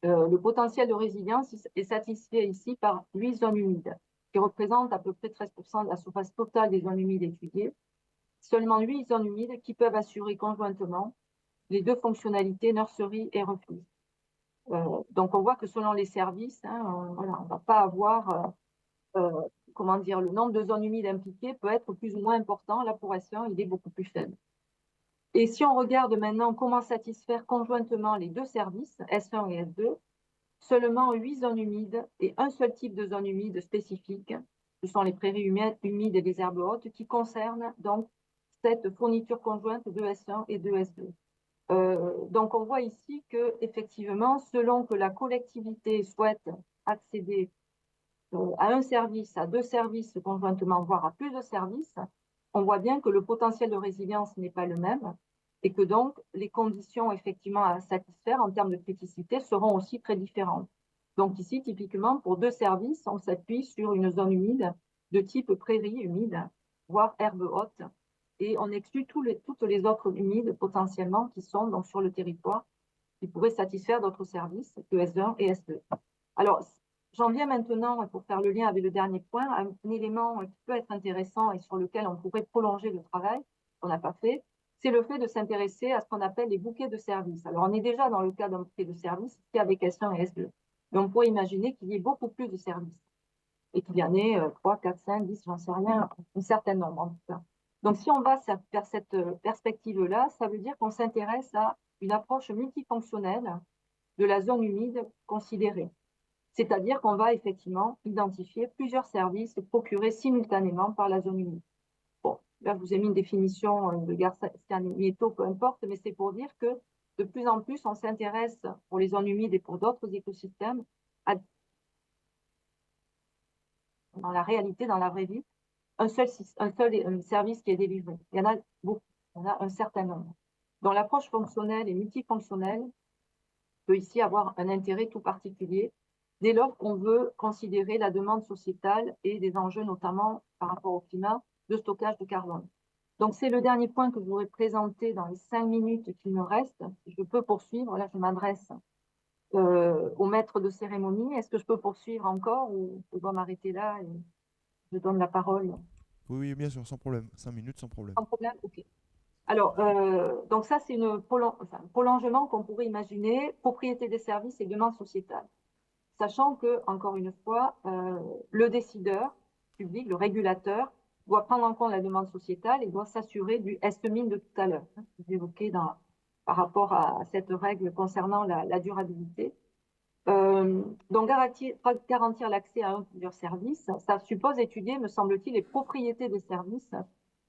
le potentiel de résilience est satisfait ici par 8 zones humides, qui représentent à peu près 13% de la surface totale des zones humides étudiées. Seulement 8 zones humides qui peuvent assurer conjointement les deux fonctionnalités nurserie et refuge. Donc on voit que selon les services, hein, voilà, on ne va pas avoir, comment dire, le nombre de zones humides impliquées peut être plus ou moins important. Là, pour S1, il est beaucoup plus faible. Et si on regarde maintenant comment satisfaire conjointement les deux services, S1 et S2, seulement 8 zones humides et un seul type de zone humide spécifique, ce sont les prairies humides et les herbes hautes, qui concernent donc cette fourniture conjointe de S1 et de S2. Donc on voit ici que effectivement, selon que la collectivité souhaite accéder à un service, à deux services conjointement, voire à plus de services, on voit bien que le potentiel de résilience n'est pas le même et que donc les conditions effectivement à satisfaire en termes de criticité seront aussi très différentes. Donc ici, typiquement, pour deux services, on s'appuie sur une zone humide de type prairie humide, voire herbe haute, et on exclut toutes les autres humides potentiellement qui sont donc sur le territoire, qui pourraient satisfaire d'autres services que S1 et S2. Alors, j'en viens maintenant, pour faire le lien avec le dernier point, à un élément qui peut être intéressant et sur lequel on pourrait prolonger le travail, qu'on n'a pas fait, c'est le fait de s'intéresser à ce qu'on appelle les bouquets de services. Alors, on est déjà dans le cas d'un bouquet de services qui est avec S1 et S2. Mais on pourrait imaginer qu'il y ait beaucoup plus de services et qu'il y en ait 3, 4, 5, 10, j'en sais rien, un certain nombre en tout cas. Donc, si on va vers cette perspective-là, ça veut dire qu'on s'intéresse à une approche multifonctionnelle de la zone humide considérée. C'est-à-dire qu'on va effectivement identifier plusieurs services procurés simultanément par la zone humide. Bon, là, je vous ai mis une définition de Garcia-Nieto, peu importe, mais c'est pour dire que de plus en plus, on s'intéresse pour les zones humides et pour d'autres écosystèmes dans la réalité, dans la vraie vie, un seul service qui est délivré. Il y en a beaucoup, il y en a un certain nombre. Donc l'approche fonctionnelle et multifonctionnelle peut ici avoir un intérêt tout particulier dès lors qu'on veut considérer la demande sociétale et des enjeux notamment par rapport au climat de stockage de carbone. Donc c'est le dernier point que je voudrais présenter dans les 5 minutes qui me restent. Je peux poursuivre, là je m'adresse au maître de cérémonie. Est-ce que je peux poursuivre encore ou je dois m'arrêter là et je donne la parole?
Oui, oui, bien sûr, sans problème. 5 minutes, sans problème.
Sans problème? Ok. Alors, donc ça, c'est un prolongement qu'on pourrait imaginer, propriété des services et demande sociétale. Sachant que, encore une fois, le décideur public, le régulateur, doit prendre en compte la demande sociétale et doit s'assurer du est-min de tout à l'heure, hein, que j'évoquais par rapport à cette règle concernant la durabilité. Donc, garantir l'accès à un ou plusieurs services, ça suppose étudier, me semble-t-il, les propriétés des services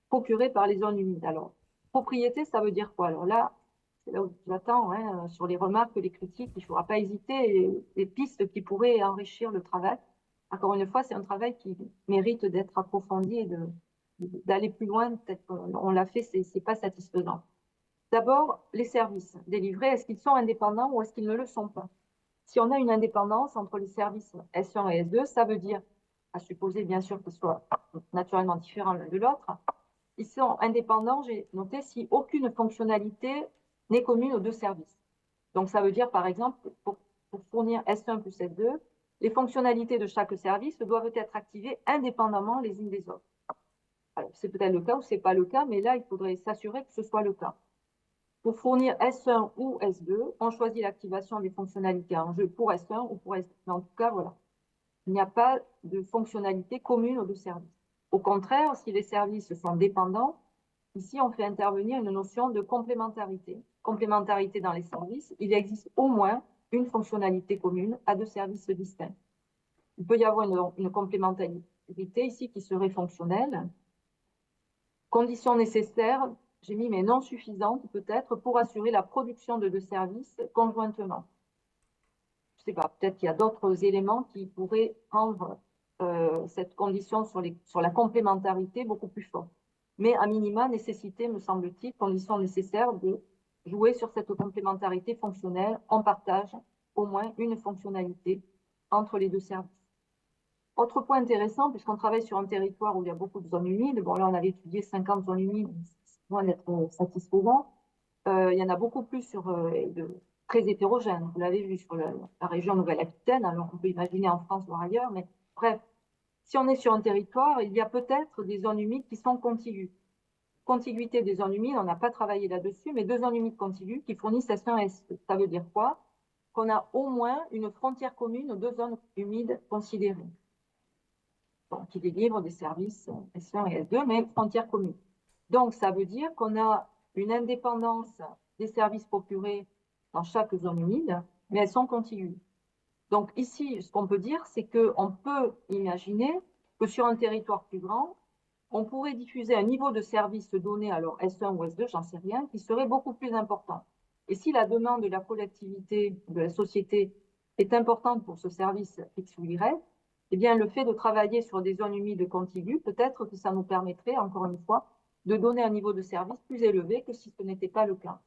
procurés par les zones humides. Alors, propriété, ça veut dire quoi? Alors là, c'est là où j'attends, hein, sur les remarques, les critiques, il ne faudra pas hésiter, les pistes qui pourraient enrichir le travail. Encore une fois, c'est un travail qui mérite d'être approfondi et d'aller plus loin. Peut-être qu'on l'a fait, ce n'est pas satisfaisant. D'abord, les services délivrés, est-ce qu'ils sont indépendants ou est-ce qu'ils ne le sont pas? Si on a une indépendance entre les services S1 et S2, ça veut dire, à supposer bien sûr qu'ils soient naturellement différents l'un de l'autre, ils sont indépendants, j'ai noté, si aucune fonctionnalité n'est commune aux deux services. Donc ça veut dire, par exemple, pour fournir S1 plus S2, les fonctionnalités de chaque service doivent être activées indépendamment les unes des autres. Alors, c'est peut-être le cas ou ce n'est pas le cas, mais là, il faudrait s'assurer que ce soit le cas. Pour fournir S1 ou S2, on choisit l'activation des fonctionnalités en jeu pour S1 ou pour S2. Mais en tout cas, voilà. Il n'y a pas de fonctionnalité commune aux deux services. Au contraire, si les services sont dépendants, ici, on fait intervenir une notion de complémentarité. Complémentarité dans les services, il existe au moins une fonctionnalité commune à deux services distincts. Il peut y avoir une complémentarité ici qui serait fonctionnelle. Conditions nécessaires, j'ai mis mais non suffisantes peut-être, pour assurer la production de deux services conjointement. sais pas, peut-être qu'il y a d'autres éléments qui pourraient rendre cette condition sur la complémentarité beaucoup plus forte. Mais à minima, nécessité, me semble-t-il, condition nécessaire de jouer sur cette complémentarité fonctionnelle. On partage au moins une fonctionnalité entre les deux services. Autre point intéressant, puisqu'on travaille sur un territoire où il y a beaucoup de zones humides, bon là on avait étudié 50 zones humides, c'est loin d'être satisfaisant. Il y en a beaucoup plus très hétérogènes. Vous l'avez vu sur la région Nouvelle-Aquitaine, alors on peut imaginer en France ou ailleurs, mais bref, si on est sur un territoire, il y a peut-être des zones humides qui sont contiguës. Contiguïté des zones humides, on n'a pas travaillé là-dessus, mais deux zones humides contiguës qui fournissent S1 Ça veut dire quoi? Qu'on a au moins une frontière commune aux deux zones humides considérées. Donc, qui délivre des services S1 et S2, mais frontière commune. Donc, ça veut dire qu'on a une indépendance des services procurés dans chaque zone humide, mais elles sont contiguës. Donc, ici, ce qu'on peut dire, c'est qu'on peut imaginer que sur un territoire plus grand, on pourrait diffuser un niveau de service donné, alors S1 ou S2, j'en sais rien, qui serait beaucoup plus important. Et si la demande de la collectivité, de la société, est importante pour ce service X ou Y, eh bien, le fait de travailler sur des zones humides contiguës, peut-être que ça nous permettrait, encore une fois, de donner un niveau de service plus élevé que si ce n'était pas le cas.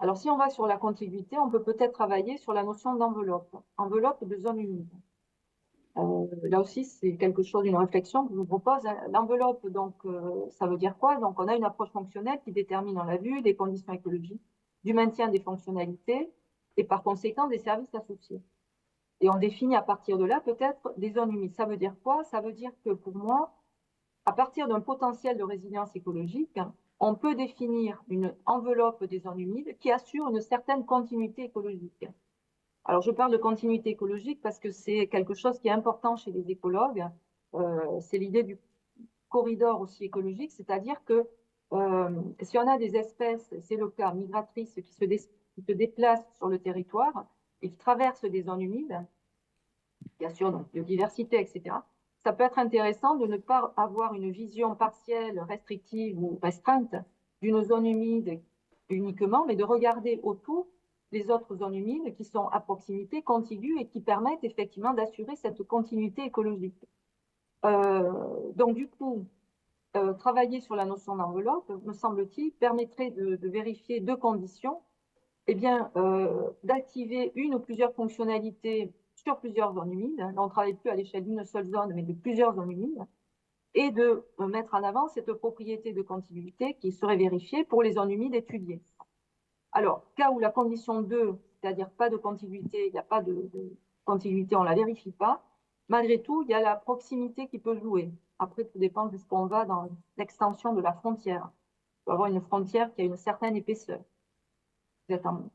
Alors, si on va sur la contiguïté, on peut peut-être travailler sur la notion d'enveloppe, enveloppe de zone humide. Là aussi, c'est quelque chose, une réflexion que je vous propose. L'enveloppe, donc, ça veut dire quoi? Donc, on a une approche fonctionnelle qui détermine, on l'a vu, des conditions écologiques, du maintien des fonctionnalités et par conséquent des services associés. Et on définit à partir de là peut-être des zones humides. Ça veut dire quoi? Ça veut dire que pour moi, à partir d'un potentiel de résilience écologique, on peut définir une enveloppe des zones humides qui assure une certaine continuité écologique. Alors, je parle de continuité écologique parce que c'est quelque chose qui est important chez les écologues. C'est l'idée du corridor aussi écologique, c'est-à-dire que si on a des espèces, c'est le cas, migratrices qui se déplacent sur le territoire et qui traversent des zones humides, bien sûr, donc biodiversité, etc., ça peut être intéressant de ne pas avoir une vision partielle, restrictive ou restreinte d'une zone humide uniquement, mais de regarder autour les autres zones humides qui sont à proximité, contiguës et qui permettent effectivement d'assurer cette continuité écologique. Donc du coup, travailler sur la notion d'enveloppe, me semble-t-il, permettrait de vérifier deux conditions. Eh bien, d'activer une ou plusieurs fonctionnalités sur plusieurs zones humides. On ne travaille plus à l'échelle d'une seule zone, mais de plusieurs zones humides. Et de mettre en avant cette propriété de contiguïté qui serait vérifiée pour les zones humides étudiées. Alors, cas où la condition 2, c'est-à-dire pas de contiguïté, il n'y a pas de contiguïté, on ne la vérifie pas, malgré tout, il y a la proximité qui peut jouer. Après, tout dépend jusqu'où on va dans l'extension de la frontière. Il faut avoir une frontière qui a une certaine épaisseur. Vous êtes en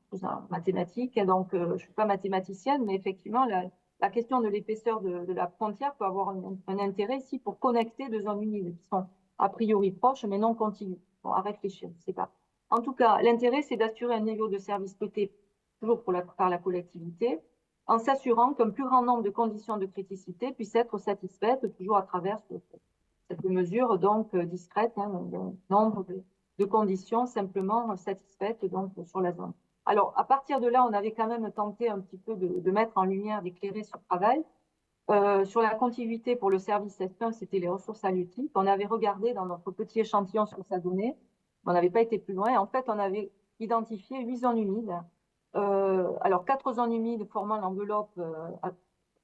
mathématiques, donc je ne suis pas mathématicienne, mais effectivement, la question de l'épaisseur de la frontière peut avoir un intérêt ici pour connecter deux zones humides qui sont a priori proches, mais non contiguës. Bon, à réfléchir, je ne sais pas. En tout cas, l'intérêt, c'est d'assurer un niveau de service souhaité toujours par la collectivité, en s'assurant qu'un plus grand nombre de conditions de criticité puissent être satisfaites toujours à travers cette mesure donc discrète, d'un nombre de conditions simplement satisfaites donc sur la zone. Alors, à partir de là, on avait quand même tenté un petit peu de mettre en lumière, d'éclairer ce travail. Sur la contiguïté pour le service S1, c'était les ressources halieutiques. On avait regardé dans notre petit échantillon ce que ça donnait. On n'avait pas été plus loin. En fait, on avait identifié 8 zones humides. Alors, 4 zones humides formant l'enveloppe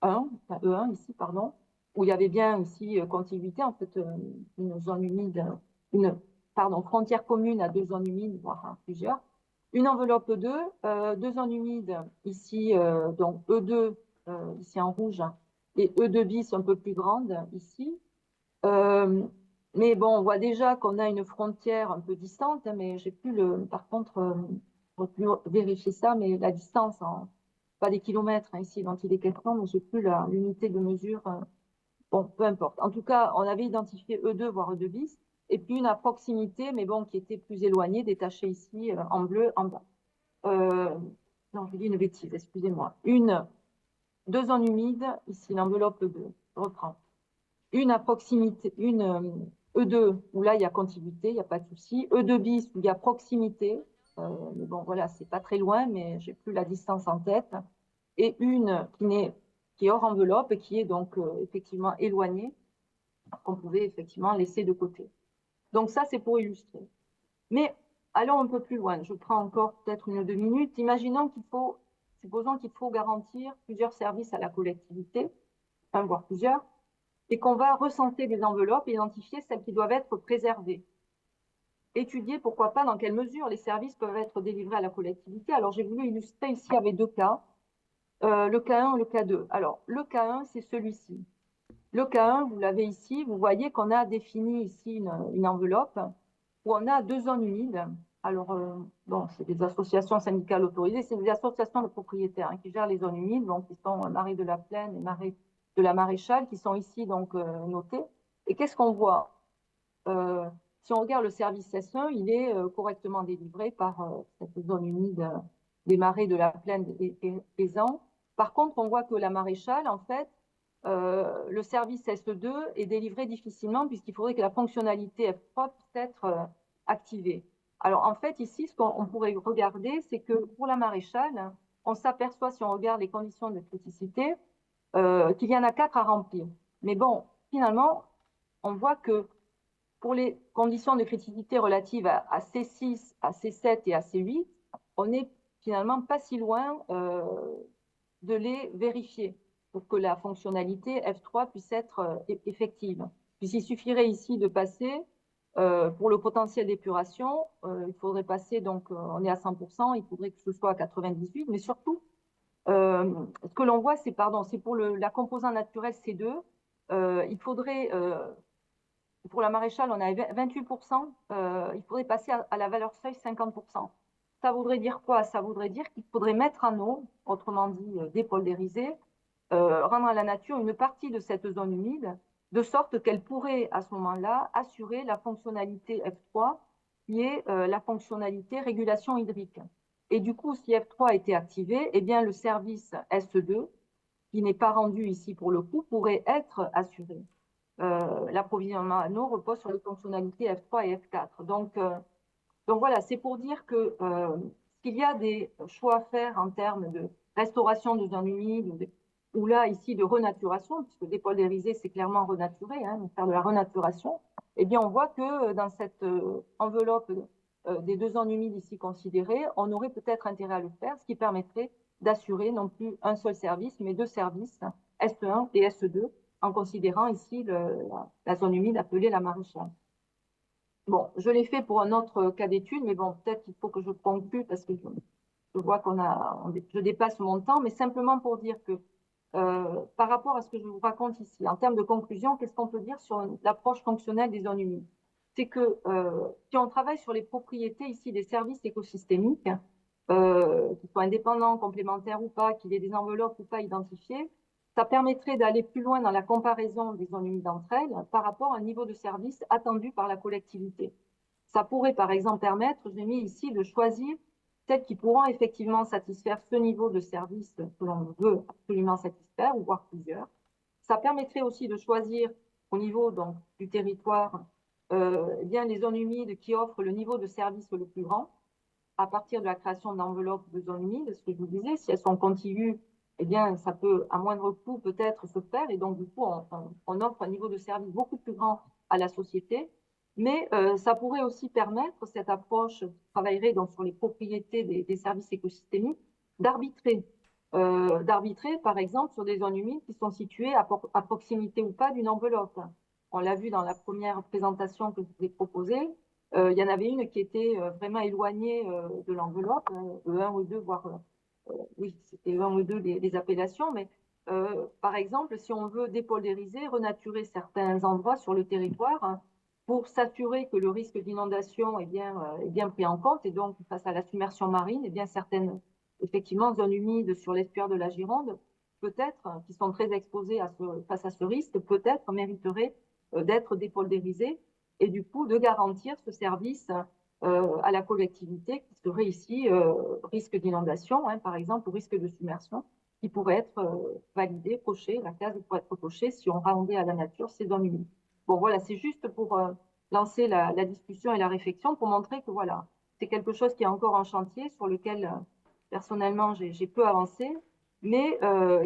E1 ici, pardon, où il y avait bien aussi contiguïté, en fait, une zone humide, frontière commune à deux zones humides, voire plusieurs. Une enveloppe 2, deux zones humides ici, donc E2 ici en rouge, et E2 bis un peu plus grande ici. Mais bon, on voit déjà qu'on a une frontière un peu distante, mais j'ai pu par contre, je pu vérifier ça, mais la distance, pas des kilomètres ici dont il est question, mais j'ai plus l'unité de mesure. Bon, peu importe. En tout cas, on avait identifié E2, voire E2 bis, et puis une à proximité, mais bon, qui était plus éloignée, détachée ici en bleu en bas. Non, je dis une bêtise, excusez-moi. Deux zones humides, ici l'enveloppe 2, je reprends. Une à proximité, une E2, où là il y a contiguïté, il n'y a pas de souci. E2 bis, où il y a proximité. Mais bon, voilà, c'est pas très loin, mais j'ai plus la distance en tête. et une qui est hors enveloppe et qui est donc effectivement éloignée, qu'on pouvait effectivement laisser de côté. Donc ça, c'est pour illustrer. Mais allons un peu plus loin. Je prends encore peut-être 1 ou 2 minutes. Supposons qu'il faut garantir plusieurs services à la collectivité, un voire plusieurs, et qu'on va recenser des enveloppes et identifier celles qui doivent être préservées. Étudier, pourquoi pas, dans quelle mesure les services peuvent être délivrés à la collectivité. Alors, j'ai voulu illustrer ici avec 2 cas, le cas 1 et le cas 2. Alors, le cas 1, c'est celui-ci. Le cas 1, vous l'avez ici, vous voyez qu'on a défini ici une enveloppe où on a 2 zones humides. Alors, bon, c'est des associations syndicales autorisées, c'est des associations de propriétaires hein, qui gèrent les zones humides, donc qui sont Marais de la Plaine et Marais de la Maréchale, qui sont ici donc notés. Et qu'est-ce qu'on voit si on regarde le service S1, il est correctement délivré par cette zone humide des Marais de la Plaine et Pézan. Par contre, on voit que la Maréchale, en fait, le service S2 est délivré difficilement puisqu'il faudrait que la fonctionnalité F3 puisse être activée. Alors, en fait, ici, ce qu'on pourrait regarder, c'est que pour la Maréchale, on s'aperçoit, si on regarde les conditions de criticité, qu'il y en a 4 à remplir. Mais bon, finalement, on voit que pour les conditions de criticité relatives à C6, à C7 et à C8, on n'est finalement pas si loin de les vérifier pour que la fonctionnalité F3 puisse être effective. Puisqu'il suffirait ici de passer, pour le potentiel d'épuration, il faudrait passer, donc on est à 100%, il faudrait que ce soit à 98, mais surtout, ce que l'on voit, c'est pour la composante naturelle C2, il faudrait pour la maréchale, on a 28%, il faudrait passer à la valeur seuil 50%. Ça voudrait dire quoi? Ça voudrait dire qu'il faudrait mettre en eau, autrement dit dépoldériser, rendre à la nature une partie de cette zone humide, de sorte qu'elle pourrait à ce moment-là assurer la fonctionnalité F3, qui est la fonctionnalité régulation hydrique. Et du coup, si F3 était activé, eh bien le service S2, qui n'est pas rendu ici pour le coup, pourrait être assuré. L'approvisionnement en eau repose sur les fonctionnalités F3 et F4. Donc voilà, c'est pour dire que s'il y a des choix à faire en termes de restauration de zones humides, ou là, ici, de renaturation, puisque dépoldériser, c'est clairement renaturer, hein, faire de la renaturation, eh bien, on voit que dans cette enveloppe des 2 zones humides ici considérées, on aurait peut-être intérêt à le faire, ce qui permettrait d'assurer non plus un seul service, mais 2 services, S1 et S2, en considérant ici la zone humide appelée la maréchale. Bon, je l'ai fait pour un autre cas d'étude, mais bon, peut-être qu'il faut que je conclue parce que je vois je dépasse mon temps, mais simplement pour dire que par rapport à ce que je vous raconte ici, en termes de conclusion, qu'est-ce qu'on peut dire sur l'approche fonctionnelle des zones humides? C'est que si on travaille sur les propriétés ici des services écosystémiques, qu'ils soient indépendants, complémentaires ou pas, qu'il y ait des enveloppes ou pas identifiées, ça permettrait d'aller plus loin dans la comparaison des zones humides entre elles par rapport à un niveau de service attendu par la collectivité. Ça pourrait par exemple permettre, j'ai mis ici, de choisir celles qui pourront effectivement satisfaire ce niveau de service que l'on veut absolument satisfaire, ou voire plusieurs. Ça permettrait aussi de choisir au niveau donc, du territoire eh bien, les zones humides qui offrent le niveau de service le plus grand à partir de la création d'enveloppes de zones humides, ce que je vous disais, si elles sont contiguës, eh bien, ça peut, à moindre coût, peut-être se faire. Et donc, du coup, on offre un niveau de service beaucoup plus grand à la société. Mais ça pourrait aussi permettre, cette approche qui travaillerait donc sur les propriétés des services écosystémiques, d'arbitrer. D'arbitrer, par exemple, sur des zones humides qui sont situées à proximité ou pas d'une enveloppe. On l'a vu dans la première présentation que je vous ai proposée. Il y en avait une qui était vraiment éloignée de l'enveloppe, E1 ou 2, voire, oui, c'était E1 ou 2 les appellations, mais par exemple, si on veut dépoldériser, renaturer certains endroits sur le territoire, hein, pour s'assurer que le risque d'inondation est bien pris en compte, et donc face à la submersion marine, eh bien certaines, effectivement, zones humides sur l'estuaire de la Gironde, peut-être, qui sont très exposées face à ce risque, peut-être mériteraient d'être dépoldérisées, et du coup de garantir ce service à la collectivité qui serait ici risque d'inondation, hein, par exemple, ou risque de submersion, qui pourrait être validé, coché, la case pourrait être cochée si on rendait à la nature ces zones humides. Bon, voilà, c'est juste pour lancer la discussion et la réflexion, pour montrer que voilà, c'est quelque chose qui est encore en chantier, sur lequel personnellement j'ai peu avancé, mais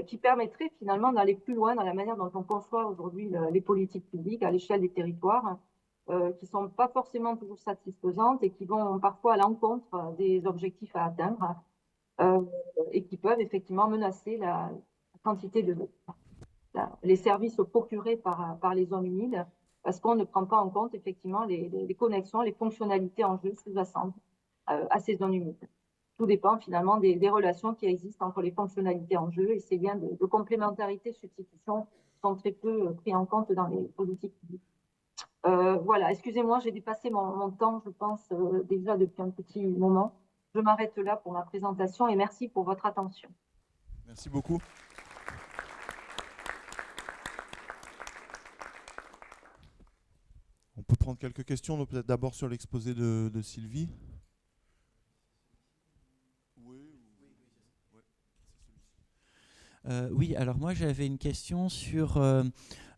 qui permettrait finalement d'aller plus loin dans la manière dont on conçoit aujourd'hui les politiques publiques à l'échelle des territoires, qui ne sont pas forcément toujours satisfaisantes et qui vont parfois à l'encontre des objectifs à atteindre, euh, et qui peuvent effectivement menacer la quantité les services procurés par les zones humides, parce qu'on ne prend pas en compte effectivement les connexions, les fonctionnalités en jeu sous-jacentes à ces zones humides. Tout dépend finalement des relations qui existent entre les fonctionnalités en jeu, et ces liens de complémentarité, substitution sont très peu pris en compte dans les politiques publiques. Voilà, excusez-moi, j'ai dépassé mon temps, je pense, déjà depuis un petit moment. Je m'arrête là pour ma présentation et merci pour votre attention.
Merci beaucoup. On peut prendre quelques questions, donc peut-être d'abord sur l'exposé de Sylvie.
Oui, alors moi j'avais une question sur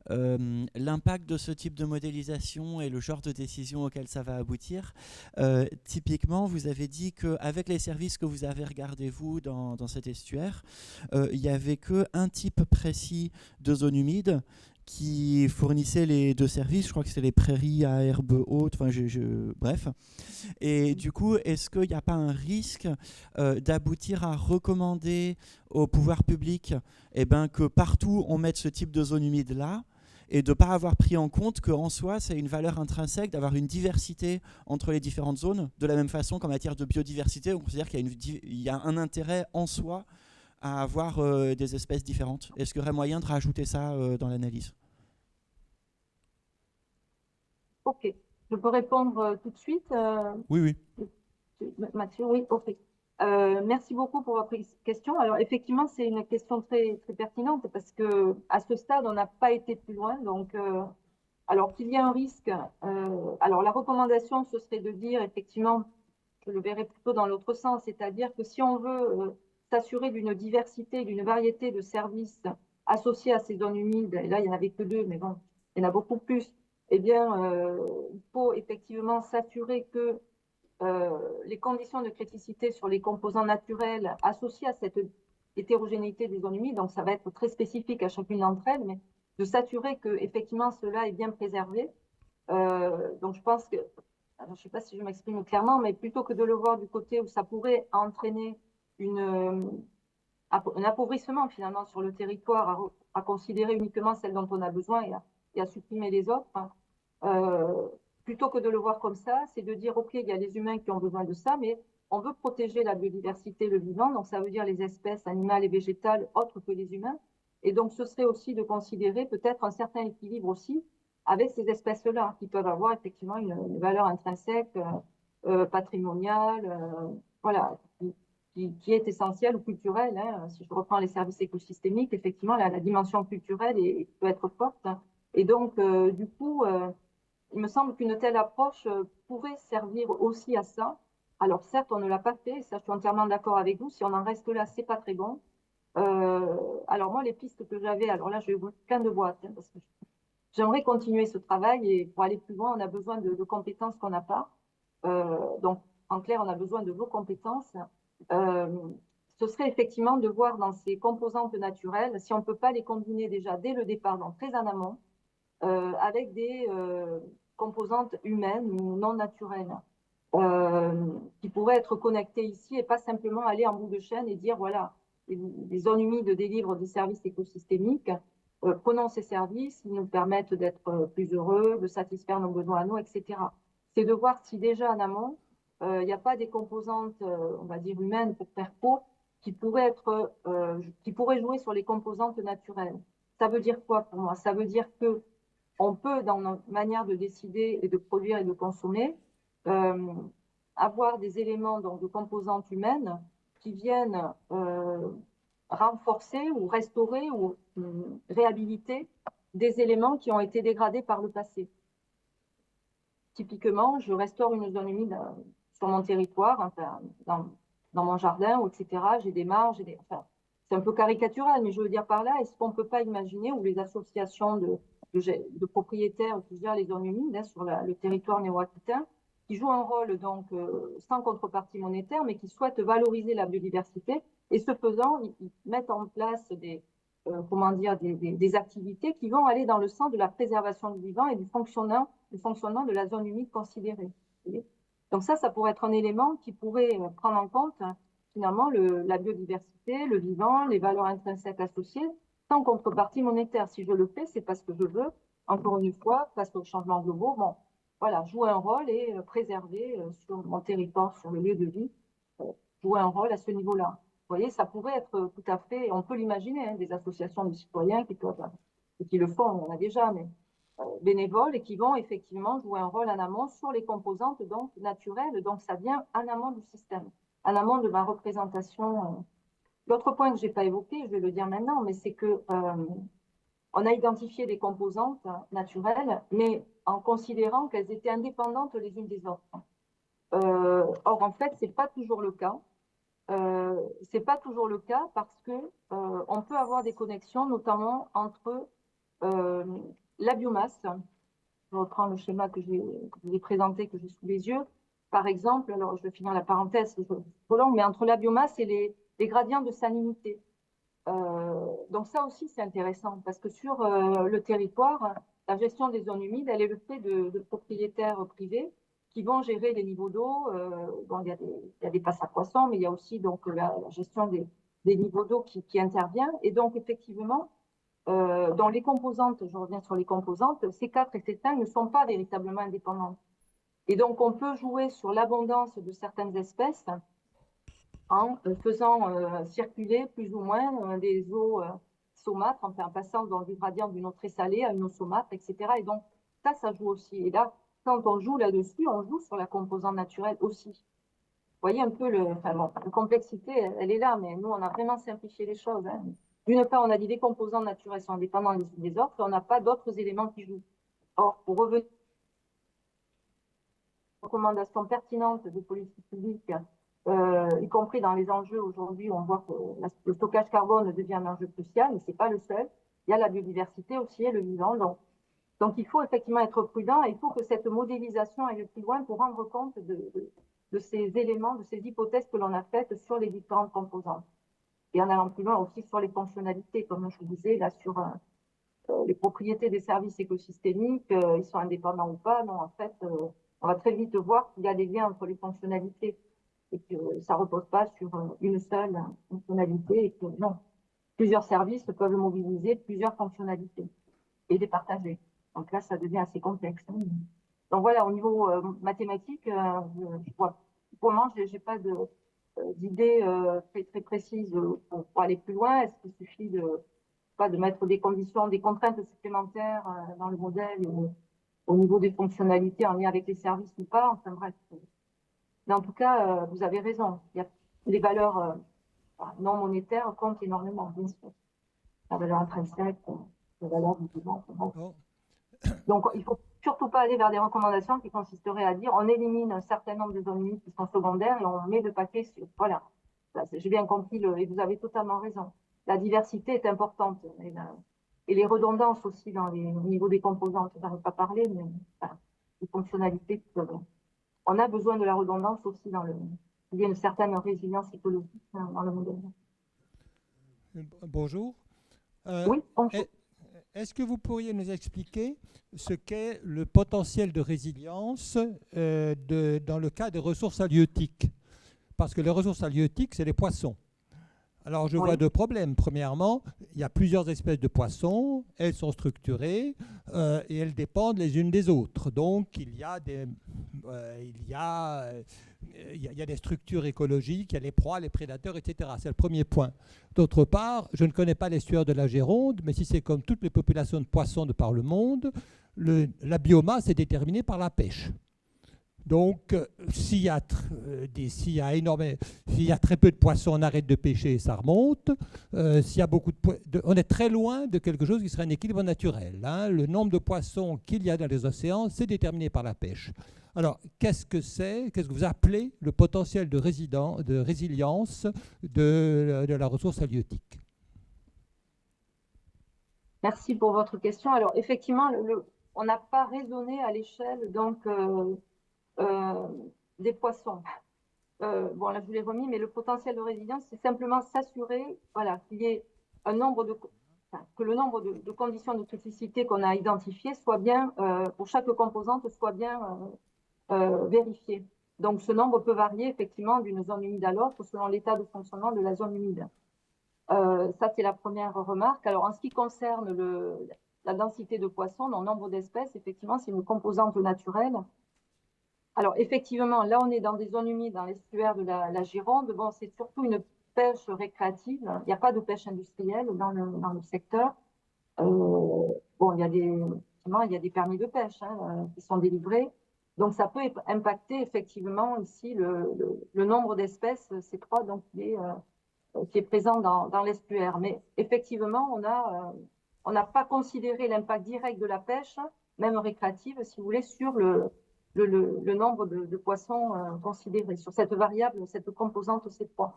l'impact de ce type de modélisation et le genre de décision auquel ça va aboutir. Typiquement, vous avez dit qu'avec les services que vous avez regardés, vous, dans cet estuaire, il n'y avait qu'un type précis de zone humide qui fournissait les deux services. Je crois que c'était les prairies à herbe haute, enfin, bref. Et du coup, est-ce qu'il n'y a pas un risque d'aboutir à recommander au pouvoir public que partout on mette ce type de zone humide là, et de ne pas avoir pris en compte qu'en soi, c'est une valeur intrinsèque d'avoir une diversité entre les différentes zones, de la même façon qu'en matière de biodiversité, on considère qu'il y a un intérêt en soi à avoir des espèces différentes. Est-ce qu'il y aurait moyen de rajouter ça dans l'analyse ?
Ok, je peux répondre tout de suite.
Oui.
Mathieu, oui, ok. Merci beaucoup pour votre question. Alors, effectivement, c'est une question très, très pertinente parce que à ce stade, on n'a pas été plus loin. Donc, alors qu'il y a un risque, alors la recommandation, ce serait de dire, effectivement, je le verrais plutôt dans l'autre sens, c'est-à-dire que si on veut s'assurer d'une diversité, d'une variété de services associés à ces zones humides, et là, il n'y en avait que deux, mais bon, il y en a beaucoup plus, eh bien, il faut effectivement s'assurer que les conditions de criticité sur les composants naturels associés à cette hétérogénéité des zones humides, donc ça va être très spécifique à chacune d'entre elles, mais de s'assurer que effectivement cela est bien préservé. Donc je pense que, alors, je ne sais pas si je m'exprime clairement, mais plutôt que de le voir du côté où ça pourrait entraîner un appauvrissement finalement sur le territoire, à considérer uniquement celles dont on a besoin et à supprimer les autres, hein. Plutôt que de le voir comme ça, c'est de dire, OK, il y a les humains qui ont besoin de ça, mais on veut protéger la biodiversité, le vivant, donc ça veut dire les espèces animales et végétales autres que les humains. Et donc, ce serait aussi de considérer peut-être un certain équilibre aussi avec ces espèces-là, qui peuvent avoir effectivement une valeur intrinsèque, patrimoniale, voilà, qui est essentielle ou culturelle, hein. Si je reprends les services écosystémiques, effectivement, la dimension culturelle peut être forte, hein. Et donc, du coup, il me semble qu'une telle approche pourrait servir aussi à ça. Alors certes, on ne l'a pas fait, ça je suis entièrement d'accord avec vous, si on en reste là, c'est pas très bon. Alors moi, les pistes que j'avais, alors là, je vais ouvrir plein de boîtes, hein, parce que j'aimerais continuer ce travail et pour aller plus loin, on a besoin de compétences qu'on n'a pas. Donc, en clair, on a besoin de vos compétences. Euh, Ce serait effectivement de voir dans ces composantes naturelles si on ne peut pas les combiner déjà dès le départ, donc très en amont, avec des composantes humaines ou non naturelles, qui pourraient être connectées ici et pas simplement aller en bout de chaîne et dire, voilà, les zones humides délivrent des services écosystémiques, prenons ces services, ils nous permettent d'être plus heureux, de satisfaire nos besoins à nous, etc. C'est de voir si déjà en amont, il n'y a pas des composantes, on va dire humaines pour faire court, qui pourraient jouer sur les composantes naturelles. Ça veut dire quoi pour moi? Ça veut dire que on peut, dans notre manière de décider et de produire et de consommer, euh, avoir des éléments donc, de composantes humaines qui viennent renforcer ou restaurer ou réhabiliter des éléments qui ont été dégradés par le passé. Typiquement, je restaure une zone humide sur mon territoire, enfin, dans mon jardin, etc. J'ai des marges, enfin, c'est un peu caricatural, mais je veux dire par là, est-ce qu'on ne peut pas imaginer, ou les associations de propriétaires qui gèrent les zones humides, hein, sur le territoire néo-aquitain, qui jouent un rôle donc sans contrepartie monétaire, mais qui souhaitent valoriser la biodiversité, Et ce faisant, ils mettent en place comment dire, des activités qui vont aller dans le sens de la préservation du vivant et du fonctionnement de la zone humide considérée. Donc ça pourrait être un élément qui pourrait prendre en compte finalement la biodiversité, le vivant, les valeurs intrinsèques associées, sans contrepartie monétaire. Si je le fais, c'est parce que je veux, encore une fois, face aux changements globaux, bon, voilà, jouer un rôle et préserver sur mon territoire, sur le lieu de vie, jouer un rôle à ce niveau-là. Vous voyez, ça pourrait être tout à fait, on peut l'imaginer, hein, des associations de citoyens qui peuvent, et qui le font, on en a déjà, mais bénévoles et qui vont effectivement jouer un rôle en amont sur les composantes donc naturelles. Donc ça vient en amont du système, en amont de ma représentation. L'autre point que je n'ai pas évoqué, je vais le dire maintenant, mais c'est que on a identifié des composantes naturelles, mais en considérant qu'elles étaient indépendantes les unes des autres. Or, en fait, c'est pas toujours le cas. C'est pas toujours le cas parce que on peut avoir des connexions, notamment entre la biomasse. Je reprends le schéma que je vous ai présenté, que j'ai sous les yeux. Par exemple, alors je vais finir la parenthèse, c'est trop long, mais entre la biomasse et les gradients de salinité. Donc ça aussi, c'est intéressant parce que sur le territoire, la gestion des zones humides, elle est le fait de propriétaires privés qui vont gérer les niveaux d'eau. Bon, il y a des passes à poissons, mais il y a aussi donc la gestion des niveaux d'eau qui intervient. Et donc, effectivement, dans les composantes, je reviens sur les composantes, C4 et C5 ne sont pas véritablement indépendantes. Et donc, on peut jouer sur l'abondance de certaines espèces en faisant circuler plus ou moins des eaux saumâtres, enfin, en passant dans du gradient d'une eau très salée à une eau saumâtre, etc. Et donc, ça joue aussi. Et là, quand on joue là-dessus, on joue sur la composante naturelle aussi. Vous voyez un peu enfin, bon, la complexité, elle est là, mais nous, on a vraiment simplifié les choses. Hein. D'une part, on a dit les composants naturels sont indépendants les unes des autres, et on n'a pas d'autres éléments qui jouent. Or, pour revenir aux recommandations pertinentes de politique publique, y compris dans les enjeux aujourd'hui, on voit que le stockage carbone devient un enjeu crucial, mais ce n'est pas le seul. Il y a la biodiversité aussi et le vivant. Donc, il faut effectivement être prudent et il faut que cette modélisation aille plus loin pour rendre compte de ces éléments, de ces hypothèses que l'on a faites sur les différentes composantes. Et en allant plus loin aussi sur les fonctionnalités, comme je vous disais, là, sur les propriétés des services écosystémiques, ils sont indépendants ou pas. Non, en fait, on va très vite voir qu'il y a des liens entre les fonctionnalités et que ça ne repose pas sur une seule fonctionnalité et que non, plusieurs services peuvent mobiliser plusieurs fonctionnalités et les partager. Donc là, ça devient assez complexe. Donc voilà, au niveau mathématique, je vois, pour le moment, je n'ai pas d'idée très précise pour aller plus loin. Est-ce qu'il suffit de mettre des conditions, des contraintes supplémentaires dans le modèle au niveau des fonctionnalités en lien avec les services ou pas? Enfin bref. Mais en tout cas, vous avez raison. Les valeurs non monétaires comptent énormément, bien sûr. La valeur intrinsèque, la valeur du vivant. Donc, il ne faut surtout pas aller vers des recommandations qui consisteraient à dire on élimine un certain nombre de zones humides qui sont secondaires et on met le paquet sur. Voilà. J'ai bien compris et vous avez totalement raison. La diversité est importante et les redondances aussi au niveau des composantes. Je n'en ai pas parlé, mais les fonctionnalités. On a besoin de la redondance aussi il y a une certaine résilience écologique dans le modèle.
Bonjour.
Oui, bonjour.
Est-ce que vous pourriez nous expliquer ce qu'est le potentiel de résilience dans le cas des ressources halieutiques? Parce que les ressources halieutiques, c'est les poissons. Alors, je vois deux problèmes. Premièrement, il y a plusieurs espèces de poissons, elles sont structurées et elles dépendent les unes des autres. Donc, il y a des structures écologiques, il y a les proies, les prédateurs, etc. C'est le premier point. D'autre part, je ne connais pas l'estuaire de la Gironde, mais si c'est comme toutes les populations de poissons de par le monde, la biomasse est déterminée par la pêche. Donc, s'il y a très peu de poissons, on arrête de pêcher et ça remonte. S'il y a on est très loin de quelque chose qui serait un équilibre naturel. Hein. Le nombre de poissons qu'il y a dans les océans, c'est déterminé par la pêche. Alors, qu'est-ce que vous appelez le potentiel de résilience de la ressource halieutique?
Merci pour votre question. Alors, effectivement, on n'a pas raisonné à l'échelle donc des poissons. bon, là, je vous l'ai remis, mais le potentiel de résilience, c'est simplement s'assurer, voilà, qu'il y ait un nombre que le nombre de conditions de criticité qu'on a identifiées soit bien, pour chaque composante, soit bien vérifié. Donc, ce nombre peut varier effectivement d'une zone humide à l'autre selon l'état de fonctionnement de la zone humide. Ça, c'est la première remarque. Alors, en ce qui concerne la densité de poissons, le nombre d'espèces, effectivement, c'est une composante naturelle. Alors, effectivement, là, on est dans des zones humides, dans l'estuaire de la Gironde. Bon, c'est surtout une pêche récréative. Il n'y a pas de pêche industrielle dans le secteur. Bon, il y a des permis de pêche qui sont délivrés. Donc, ça peut impacter effectivement ici le nombre d'espèces, C3, donc qui est présent dans l'estuaire. Mais effectivement, on n'a pas considéré l'impact direct de la pêche, même récréative, si vous voulez, sur le nombre de poissons considérés, sur cette variable, cette composante C3.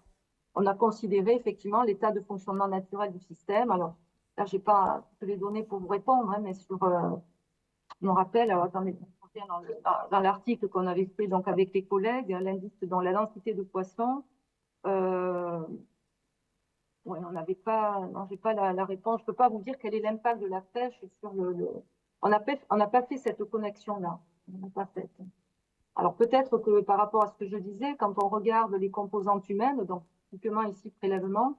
On a considéré effectivement l'état de fonctionnement naturel du système. Alors, là, je n'ai pas toutes les données pour vous répondre, mais sur mon rappel, attendez, dans l'article qu'on avait fait donc, avec les collègues, l'indice dans la densité de poissons, ouais, on n'avait pas, non, j'ai pas la réponse. Je ne peux pas vous dire quel est l'impact de la pêche sur On n'a pas fait cette connexion-là. On n'a pas fait. Alors peut-être que par rapport à ce que je disais, quand on regarde les composantes humaines, donc typiquement ici prélèvement,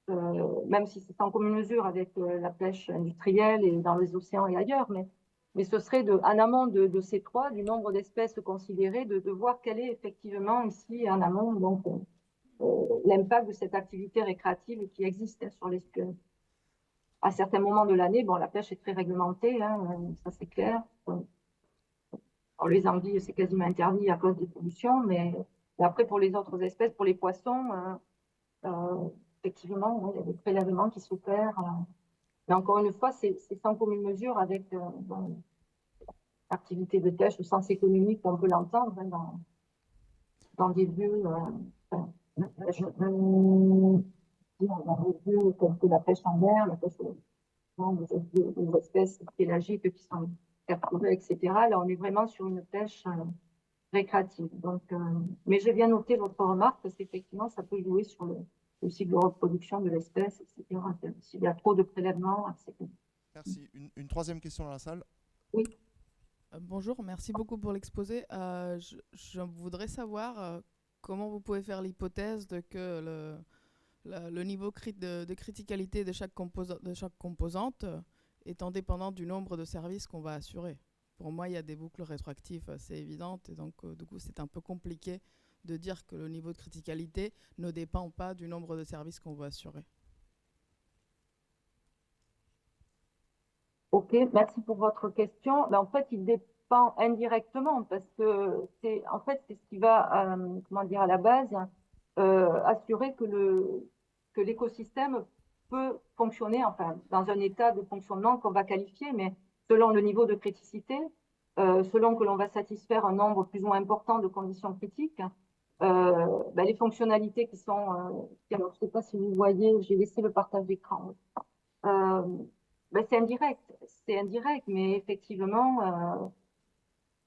même si c'est en commune mesure avec la pêche industrielle et dans les océans et ailleurs, mais ce serait en amont de ces trois, du nombre d'espèces considérées, de voir quel est effectivement ici en amont donc, l'impact de cette activité récréative qui existe sur l'estuaire. À certains moments de l'année, bon, la pêche est très réglementée, ça c'est clair. Alors, les anguilles, c'est quasiment interdit à cause des pollutions, mais après, pour les autres espèces, pour les poissons, effectivement, il y a des prélèvements qui s'opèrent. Mais encore une fois, c'est sans commune mesure avec l'activité de pêche au sens économique, on peut l'entendre dans des lieux, dans des lieux tels que la pêche en mer, la pêche des espèces pélagiques qui sont capturées, etc. Là, on est vraiment sur une pêche récréative. Donc, mais j'ai bien noté votre remarque parce qu'effectivement, ça peut jouer sur le cycle de reproduction de l'espèce, etc. S'il y a trop de prélèvements, etc.
Merci. Une troisième question dans la salle.
Oui.
Bonjour, merci beaucoup pour l'exposé. Je voudrais savoir comment vous pouvez faire l'hypothèse de que le niveau de criticalité de chaque composante est indépendant du nombre de services qu'on va assurer. Pour moi, il y a des boucles rétroactives assez évidentes et donc du coup, c'est un peu compliqué de dire que le niveau de criticalité ne dépend pas du nombre de services qu'on va assurer.
Ok, merci pour votre question. Ben, en fait, il dépend indirectement parce que c'est ce qui va, comment dire, à la base, assurer que l'écosystème peut fonctionner, enfin, dans un état de fonctionnement qu'on va qualifier, mais selon le niveau de criticité, selon que l'on va satisfaire un nombre plus ou moins important de conditions critiques, ben, les fonctionnalités qui sont, alors, je ne sais pas si vous voyez, j'ai laissé le partage d'écran. Ben, c'est indirect, mais effectivement,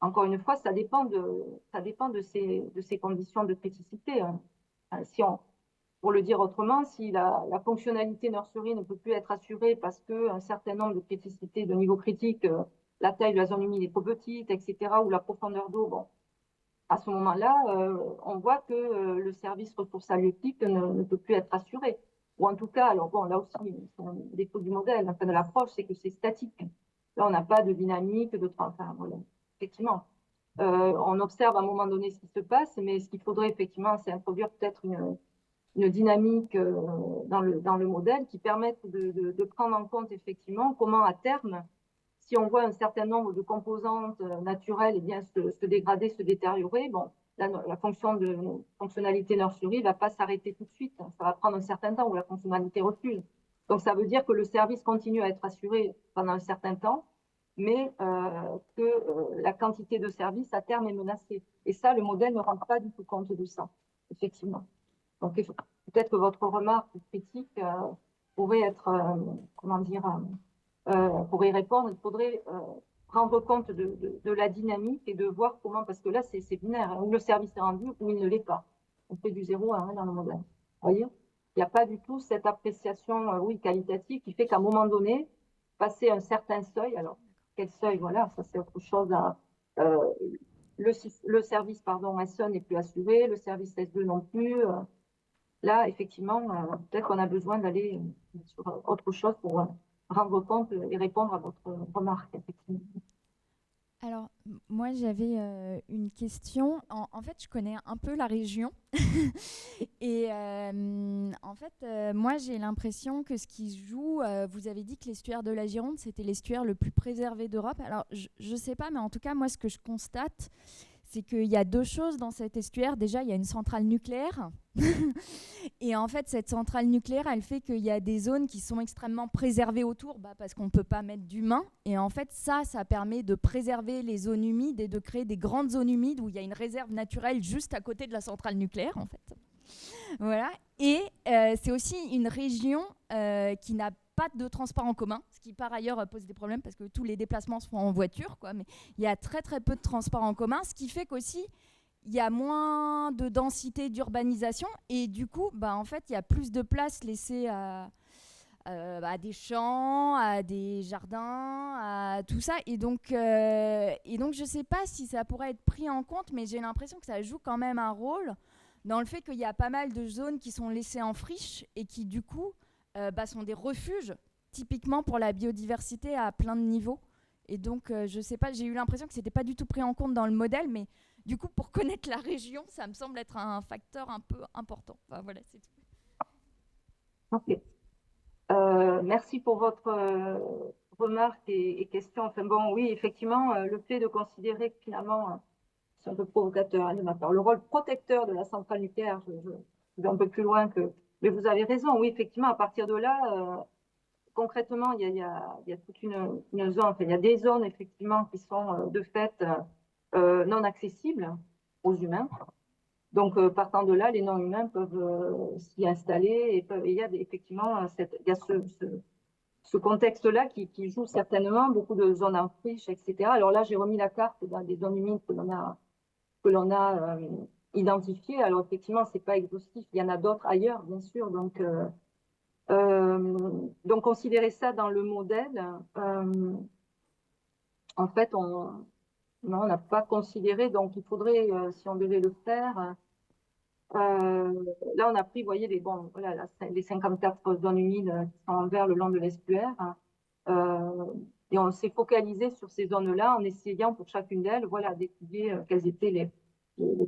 encore une fois, ça dépend de ces conditions de criticité. Pour le dire autrement, si la fonctionnalité nurserie ne peut plus être assurée parce qu'un certain nombre de criticités de niveau critique, la taille de la zone humide est trop petite, etc., ou la profondeur d'eau, bon, à ce moment-là, on voit que le service ressources halieutiques ne peut plus être assuré. Ou en tout cas, alors bon, là aussi, c'est un défaut du modèle, enfin de l'approche, c'est que c'est statique. Là, on n'a pas de dynamique, enfin, voilà. Effectivement, on observe à un moment donné ce qui se passe, mais ce qu'il faudrait effectivement, c'est introduire peut-être une dynamique dans le modèle qui permette de prendre en compte effectivement comment à terme, si on voit un certain nombre de composantes naturelles eh bien, se dégrader, se détériorer, bon, la fonctionnalité nurserie ne va pas s'arrêter tout de suite. Ça va prendre un certain temps où la fonctionnalité refuse. Donc, ça veut dire que le service continue à être assuré pendant un certain temps, mais que la quantité de service à terme est menacée. Et ça, le modèle ne rend pas du tout compte de ça, effectivement. Donc, peut-être que votre remarque critique pourrait être, comment dire, pour y répondre, il faudrait prendre compte de la dynamique et de voir comment, parce que là, c'est binaire, hein, où le service est rendu ou il ne l'est pas. On fait du 0 à 1 dans le modèle. Vous voyez? Il n'y a pas du tout cette appréciation, oui, qualitative qui fait qu'à un moment donné, passer un certain seuil, alors quel seuil, voilà, ça c'est autre chose. Le service, pardon, S1 n'est plus assuré, le service S2 non plus. Là, effectivement, peut-être qu'on a besoin d'aller sur autre chose pour rendre compte et répondre à votre remarque, effectivement.
Alors, moi, j'avais une question. En fait, je connais un peu la région. Et en fait, moi, j'ai l'impression que ce qui se joue, vous avez dit que l'estuaire de la Gironde, c'était l'estuaire le plus préservé d'Europe. Alors, je ne sais pas, mais en tout cas, moi, ce que je constate, c'est qu'il y a deux choses dans cet estuaire. Déjà, il y a une centrale nucléaire. Et en fait, cette centrale nucléaire, elle fait qu'il y a des zones qui sont extrêmement préservées autour, parce qu'on ne peut pas mettre d'humains. Et en fait, ça permet de préserver les zones humides et de créer des grandes zones humides où il y a une réserve naturelle juste à côté de la centrale nucléaire, en fait. Voilà. Et c'est aussi une région qui n'a pas de transport en commun, ce qui par ailleurs pose des problèmes parce que tous les déplacements se font en voiture, quoi, mais il y a très très peu de transport en commun, ce qui fait qu'aussi il y a moins de densité d'urbanisation et du coup, en fait, il y a plus de place laissée à des champs, à des jardins, à tout ça. Et donc, je ne sais pas si ça pourrait être pris en compte, mais j'ai l'impression que ça joue quand même un rôle dans le fait qu'il y a pas mal de zones qui sont laissées en friche et qui, du coup, sont des refuges, typiquement pour la biodiversité à plein de niveaux. Et donc, je ne sais pas, j'ai eu l'impression que ce n'était pas du tout pris en compte dans le modèle, mais du coup, pour connaître la région, ça me semble être un facteur un peu important. Enfin, voilà, c'est tout.
Ok. Merci pour votre remarque et question. Enfin bon, oui, effectivement, le fait de considérer que finalement, c'est un peu provocateur de ma part, le rôle protecteur de la centrale nucléaire, je vais un peu plus loin que... Mais vous avez raison, oui, effectivement, à partir de là, concrètement, il y a toute une zone, enfin, il y a des zones, effectivement, qui sont de fait non accessibles aux humains. Donc, partant de là, les non-humains peuvent s'y installer et il y a effectivement il y a ce contexte-là qui joue certainement, beaucoup de zones en friche, etc. Alors là, j'ai remis la carte dans des zones humides que l'on a identifiées. Alors effectivement, ce n'est pas exhaustif, il y en a d'autres ailleurs, bien sûr. Donc, considérer ça dans le modèle, en fait, on n'a pas considéré, donc il faudrait, si on devait le faire, là on a pris, vous voyez, les 54 zones humides qui sont en vert le long de l'estuaire, et on s'est focalisé sur ces zones-là en essayant pour chacune d'elles, d'étudier quels étaient les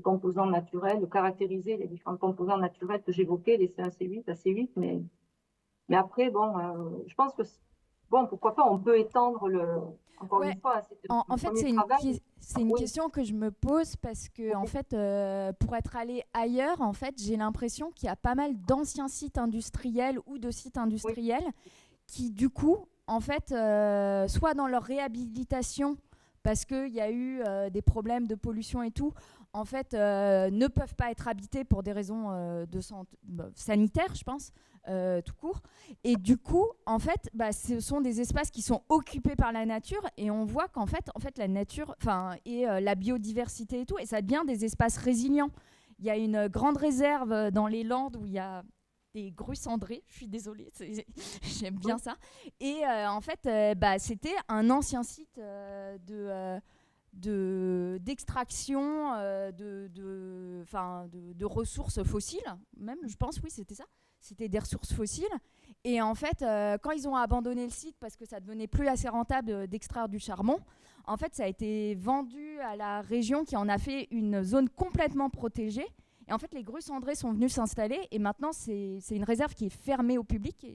composants naturels, de caractériser les différents composants naturels que j'évoquais, les C1, C8, AC8, mais après, je pense que, pourquoi pas, on peut étendre encore une fois,
en fait, c'est une question que je me pose parce que, en fait, pour être allé ailleurs, en fait, j'ai l'impression qu'il y a pas mal d'anciens sites industriels ou de sites industriels qui, du coup, en fait, soit dans leur réhabilitation, parce qu'il y a eu des problèmes de pollution et tout, en fait, ne peuvent pas être habités pour des raisons sanitaires, je pense, tout court. Et du coup, en fait, ce sont des espaces qui sont occupés par la nature et on voit qu'en fait, la nature, et la biodiversité et tout, et ça devient des espaces résilients. Il y a une grande réserve dans les Landes où il y a des grues cendrées, je suis désolée, j'aime bien ça. Et en fait, c'était un ancien site d'extraction de ressources fossiles, même, je pense, oui, c'était ça. C'était des ressources fossiles. Et en fait, quand ils ont abandonné le site parce que ça devenait plus assez rentable d'extraire du charbon, en fait, ça a été vendu à la région qui en a fait une zone complètement protégée. Et en fait, les grues cendrées sont venues s'installer et maintenant, c'est une réserve qui est fermée au public.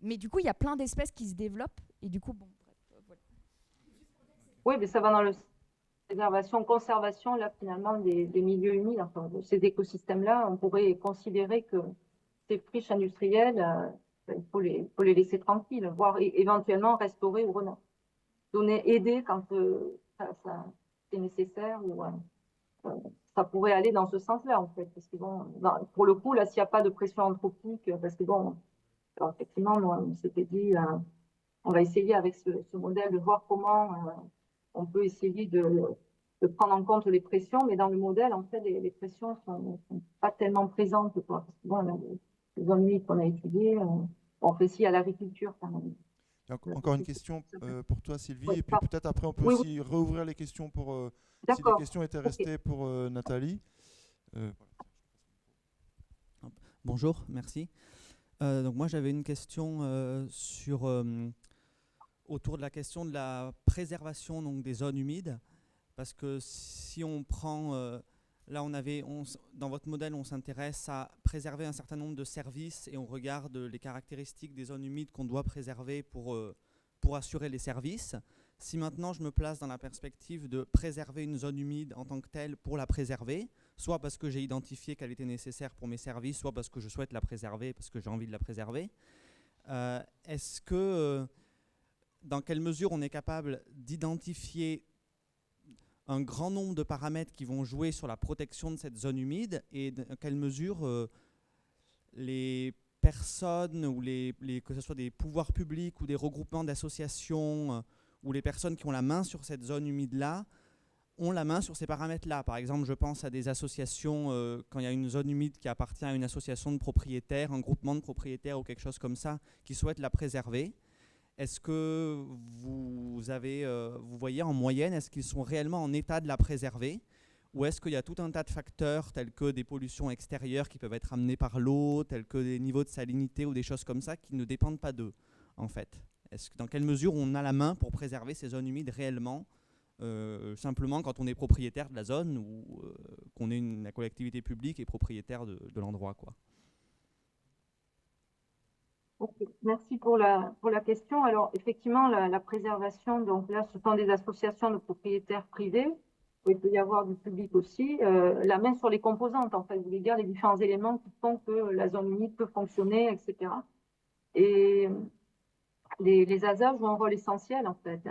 Mais du coup, il y a plein d'espèces qui se développent. Et du coup, voilà.
Oui, mais ça va dans le préservation, conservation, là, finalement, des milieux humides, enfin, de ces écosystèmes-là. On pourrait considérer que ces friches industrielles, il faut les laisser tranquilles, voire éventuellement restaurer ou aider quand c'est nécessaire ou ça pourrait aller dans ce sens-là, en fait. Parce que pour le coup, là, s'il n'y a pas de pression anthropique, parce que alors, effectivement, on s'était dit, on va essayer avec ce modèle de voir comment on peut essayer de prendre en compte les pressions, mais dans le modèle, en fait, les pressions sont pas tellement présentes, quoi. Parce que, bon, les zones humides qu'on a étudiées, on fait ci à l'agriculture, quand même.
Encore une question pour toi, Sylvie,
Oui,
et puis peut-être après on peut
oui,
aussi rouvrir les questions pour si les
d'accord.
questions étaient
Ok.
restées pour Nathalie.
Bonjour, merci. Donc moi j'avais une question autour de la question de la préservation donc, des zones humides, parce que si on prend, là dans votre modèle on s'intéresse à préserver un certain nombre de services et on regarde les caractéristiques des zones humides qu'on doit préserver pour assurer les services. Si maintenant je me place dans la perspective de préserver une zone humide en tant que telle pour la préserver, soit parce que j'ai identifié qu'elle était nécessaire pour mes services, soit parce que je souhaite la préserver, parce que j'ai envie de la préserver, est-ce que, dans quelle mesure on est capable d'identifier un grand nombre de paramètres qui vont jouer sur la protection de cette zone humide et dans quelle mesure les personnes, ou que ce soit des pouvoirs publics ou des regroupements d'associations ou les personnes qui ont la main sur cette zone humide-là, ont la main sur ces paramètres-là. Par exemple, je pense à des associations, quand il y a une zone humide qui appartient à une association de propriétaires, un groupement de propriétaires ou quelque chose comme ça, qui souhaitent la préserver. Est-ce que vous voyez en moyenne, est-ce qu'ils sont réellement en état de la préserver? Ou est-ce qu'il y a tout un tas de facteurs tels que des pollutions extérieures qui peuvent être amenées par l'eau, tels que des niveaux de salinité ou des choses comme ça qui ne dépendent pas d'eux, en fait? Dans quelle mesure on a la main pour préserver ces zones humides réellement, simplement quand on est propriétaire de la zone ou qu'on est la collectivité publique et propriétaire de l'endroit, quoi?
Okay. Merci pour la question. Alors, effectivement, la préservation, donc là, ce sont des associations de propriétaires privés. Il peut y avoir du public aussi. La main sur les composantes, en fait, vous voulez dire les différents éléments qui font que la zone humide peut fonctionner, etc. Et les ASA jouent un rôle essentiel, en fait.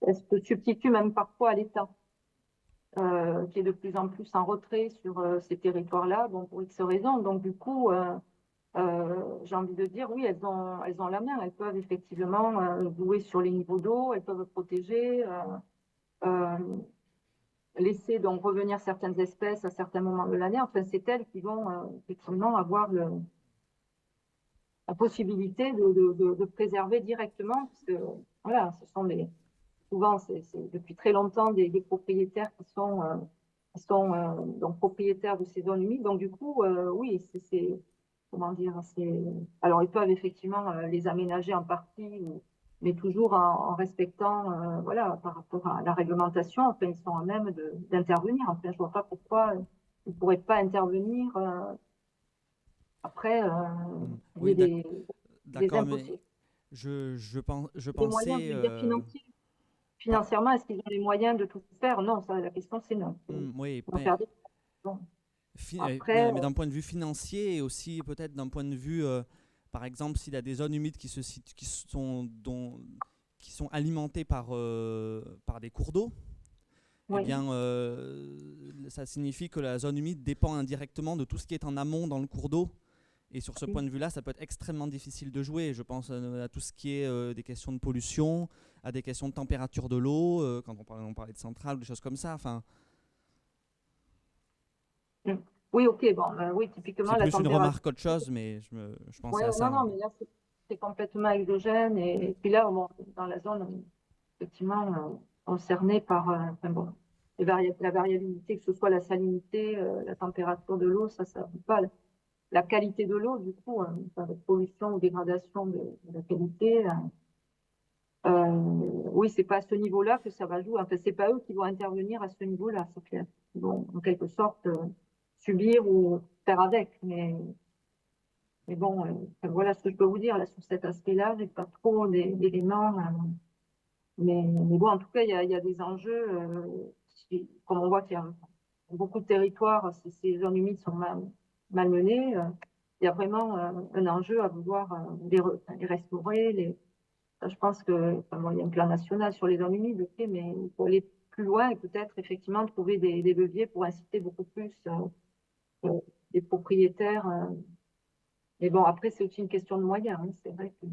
Elles se substituent même parfois à l'État, qui est de plus en plus en retrait sur ces territoires-là, bon, pour X raisons. Donc, du coup, j'ai envie de dire, oui, elles ont la main. Elles peuvent effectivement jouer sur les niveaux d'eau, elles peuvent protéger, laisser donc revenir certaines espèces à certains moments de l'année. Enfin, c'est elles qui vont effectivement avoir la possibilité de préserver directement, parce que voilà, ce sont souvent, c'est depuis très longtemps des propriétaires qui sont donc propriétaires de ces zones humides. Donc du coup, oui, c'est comment dire, alors ils peuvent effectivement les aménager en partie, mais toujours en respectant, voilà, par rapport à la réglementation. Enfin, ils sont à même d'intervenir. Enfin, je vois pas pourquoi ils ne pourraient pas intervenir. Après, il y
Oui,
a des
d'accord, mais
impossibles.
je
Les
pensais...
moyens, je veux dire, financiers. Financièrement, est-ce qu'ils ont les moyens de tout faire? Non, ça, la question, c'est non.
oui,
Ils vont faire des... bon.
mais d'un point de vue financier et aussi peut-être d'un point de vue, par exemple, s'il y a des zones humides qui sont alimentées par des cours d'eau,
Oui.
eh bien, ça signifie que la zone humide dépend indirectement de tout ce qui est en amont dans le cours d'eau. Et sur ce point de vue-là, ça peut être extrêmement difficile de jouer. Je pense à tout ce qui est des questions de pollution, à des questions de température de l'eau, quand on parlait de centrales, des choses comme ça. Enfin,
oui, ok, bon, oui, typiquement,
c'est
la
plus une
température.
remarque qu'autre chose, mais je pensais à ça.
Non, mais là, c'est complètement exogène. Et puis là, bon, dans la zone, effectivement, concernée par enfin, bon, la variabilité, que ce soit la salinité, la température de l'eau, ça ne joue pas. La qualité de l'eau, du coup, avec pollution ou dégradation de la qualité. Oui, c'est pas à ce niveau-là que ça va jouer. Enfin, c'est pas eux qui vont intervenir à ce niveau-là, c'est clair. Ils vont, en quelque sorte, subir ou faire avec. Mais bon, enfin, voilà ce que je peux vous dire là sur cet aspect-là. J'ai pas trop d'éléments. Mais bon, en tout cas, il y a des enjeux. Comme on voit qu'il y a beaucoup de territoires, ces zones humides sont malmenées. Il y a vraiment un enjeu à vouloir les restaurer. Je pense que, enfin, bon, il y a un plan national sur les zones humides, okay, mais il faut aller plus loin et peut-être effectivement trouver des leviers pour inciter beaucoup plus les propriétaires. Mais bon, après, c'est aussi une question de moyens. Hein, c'est vrai que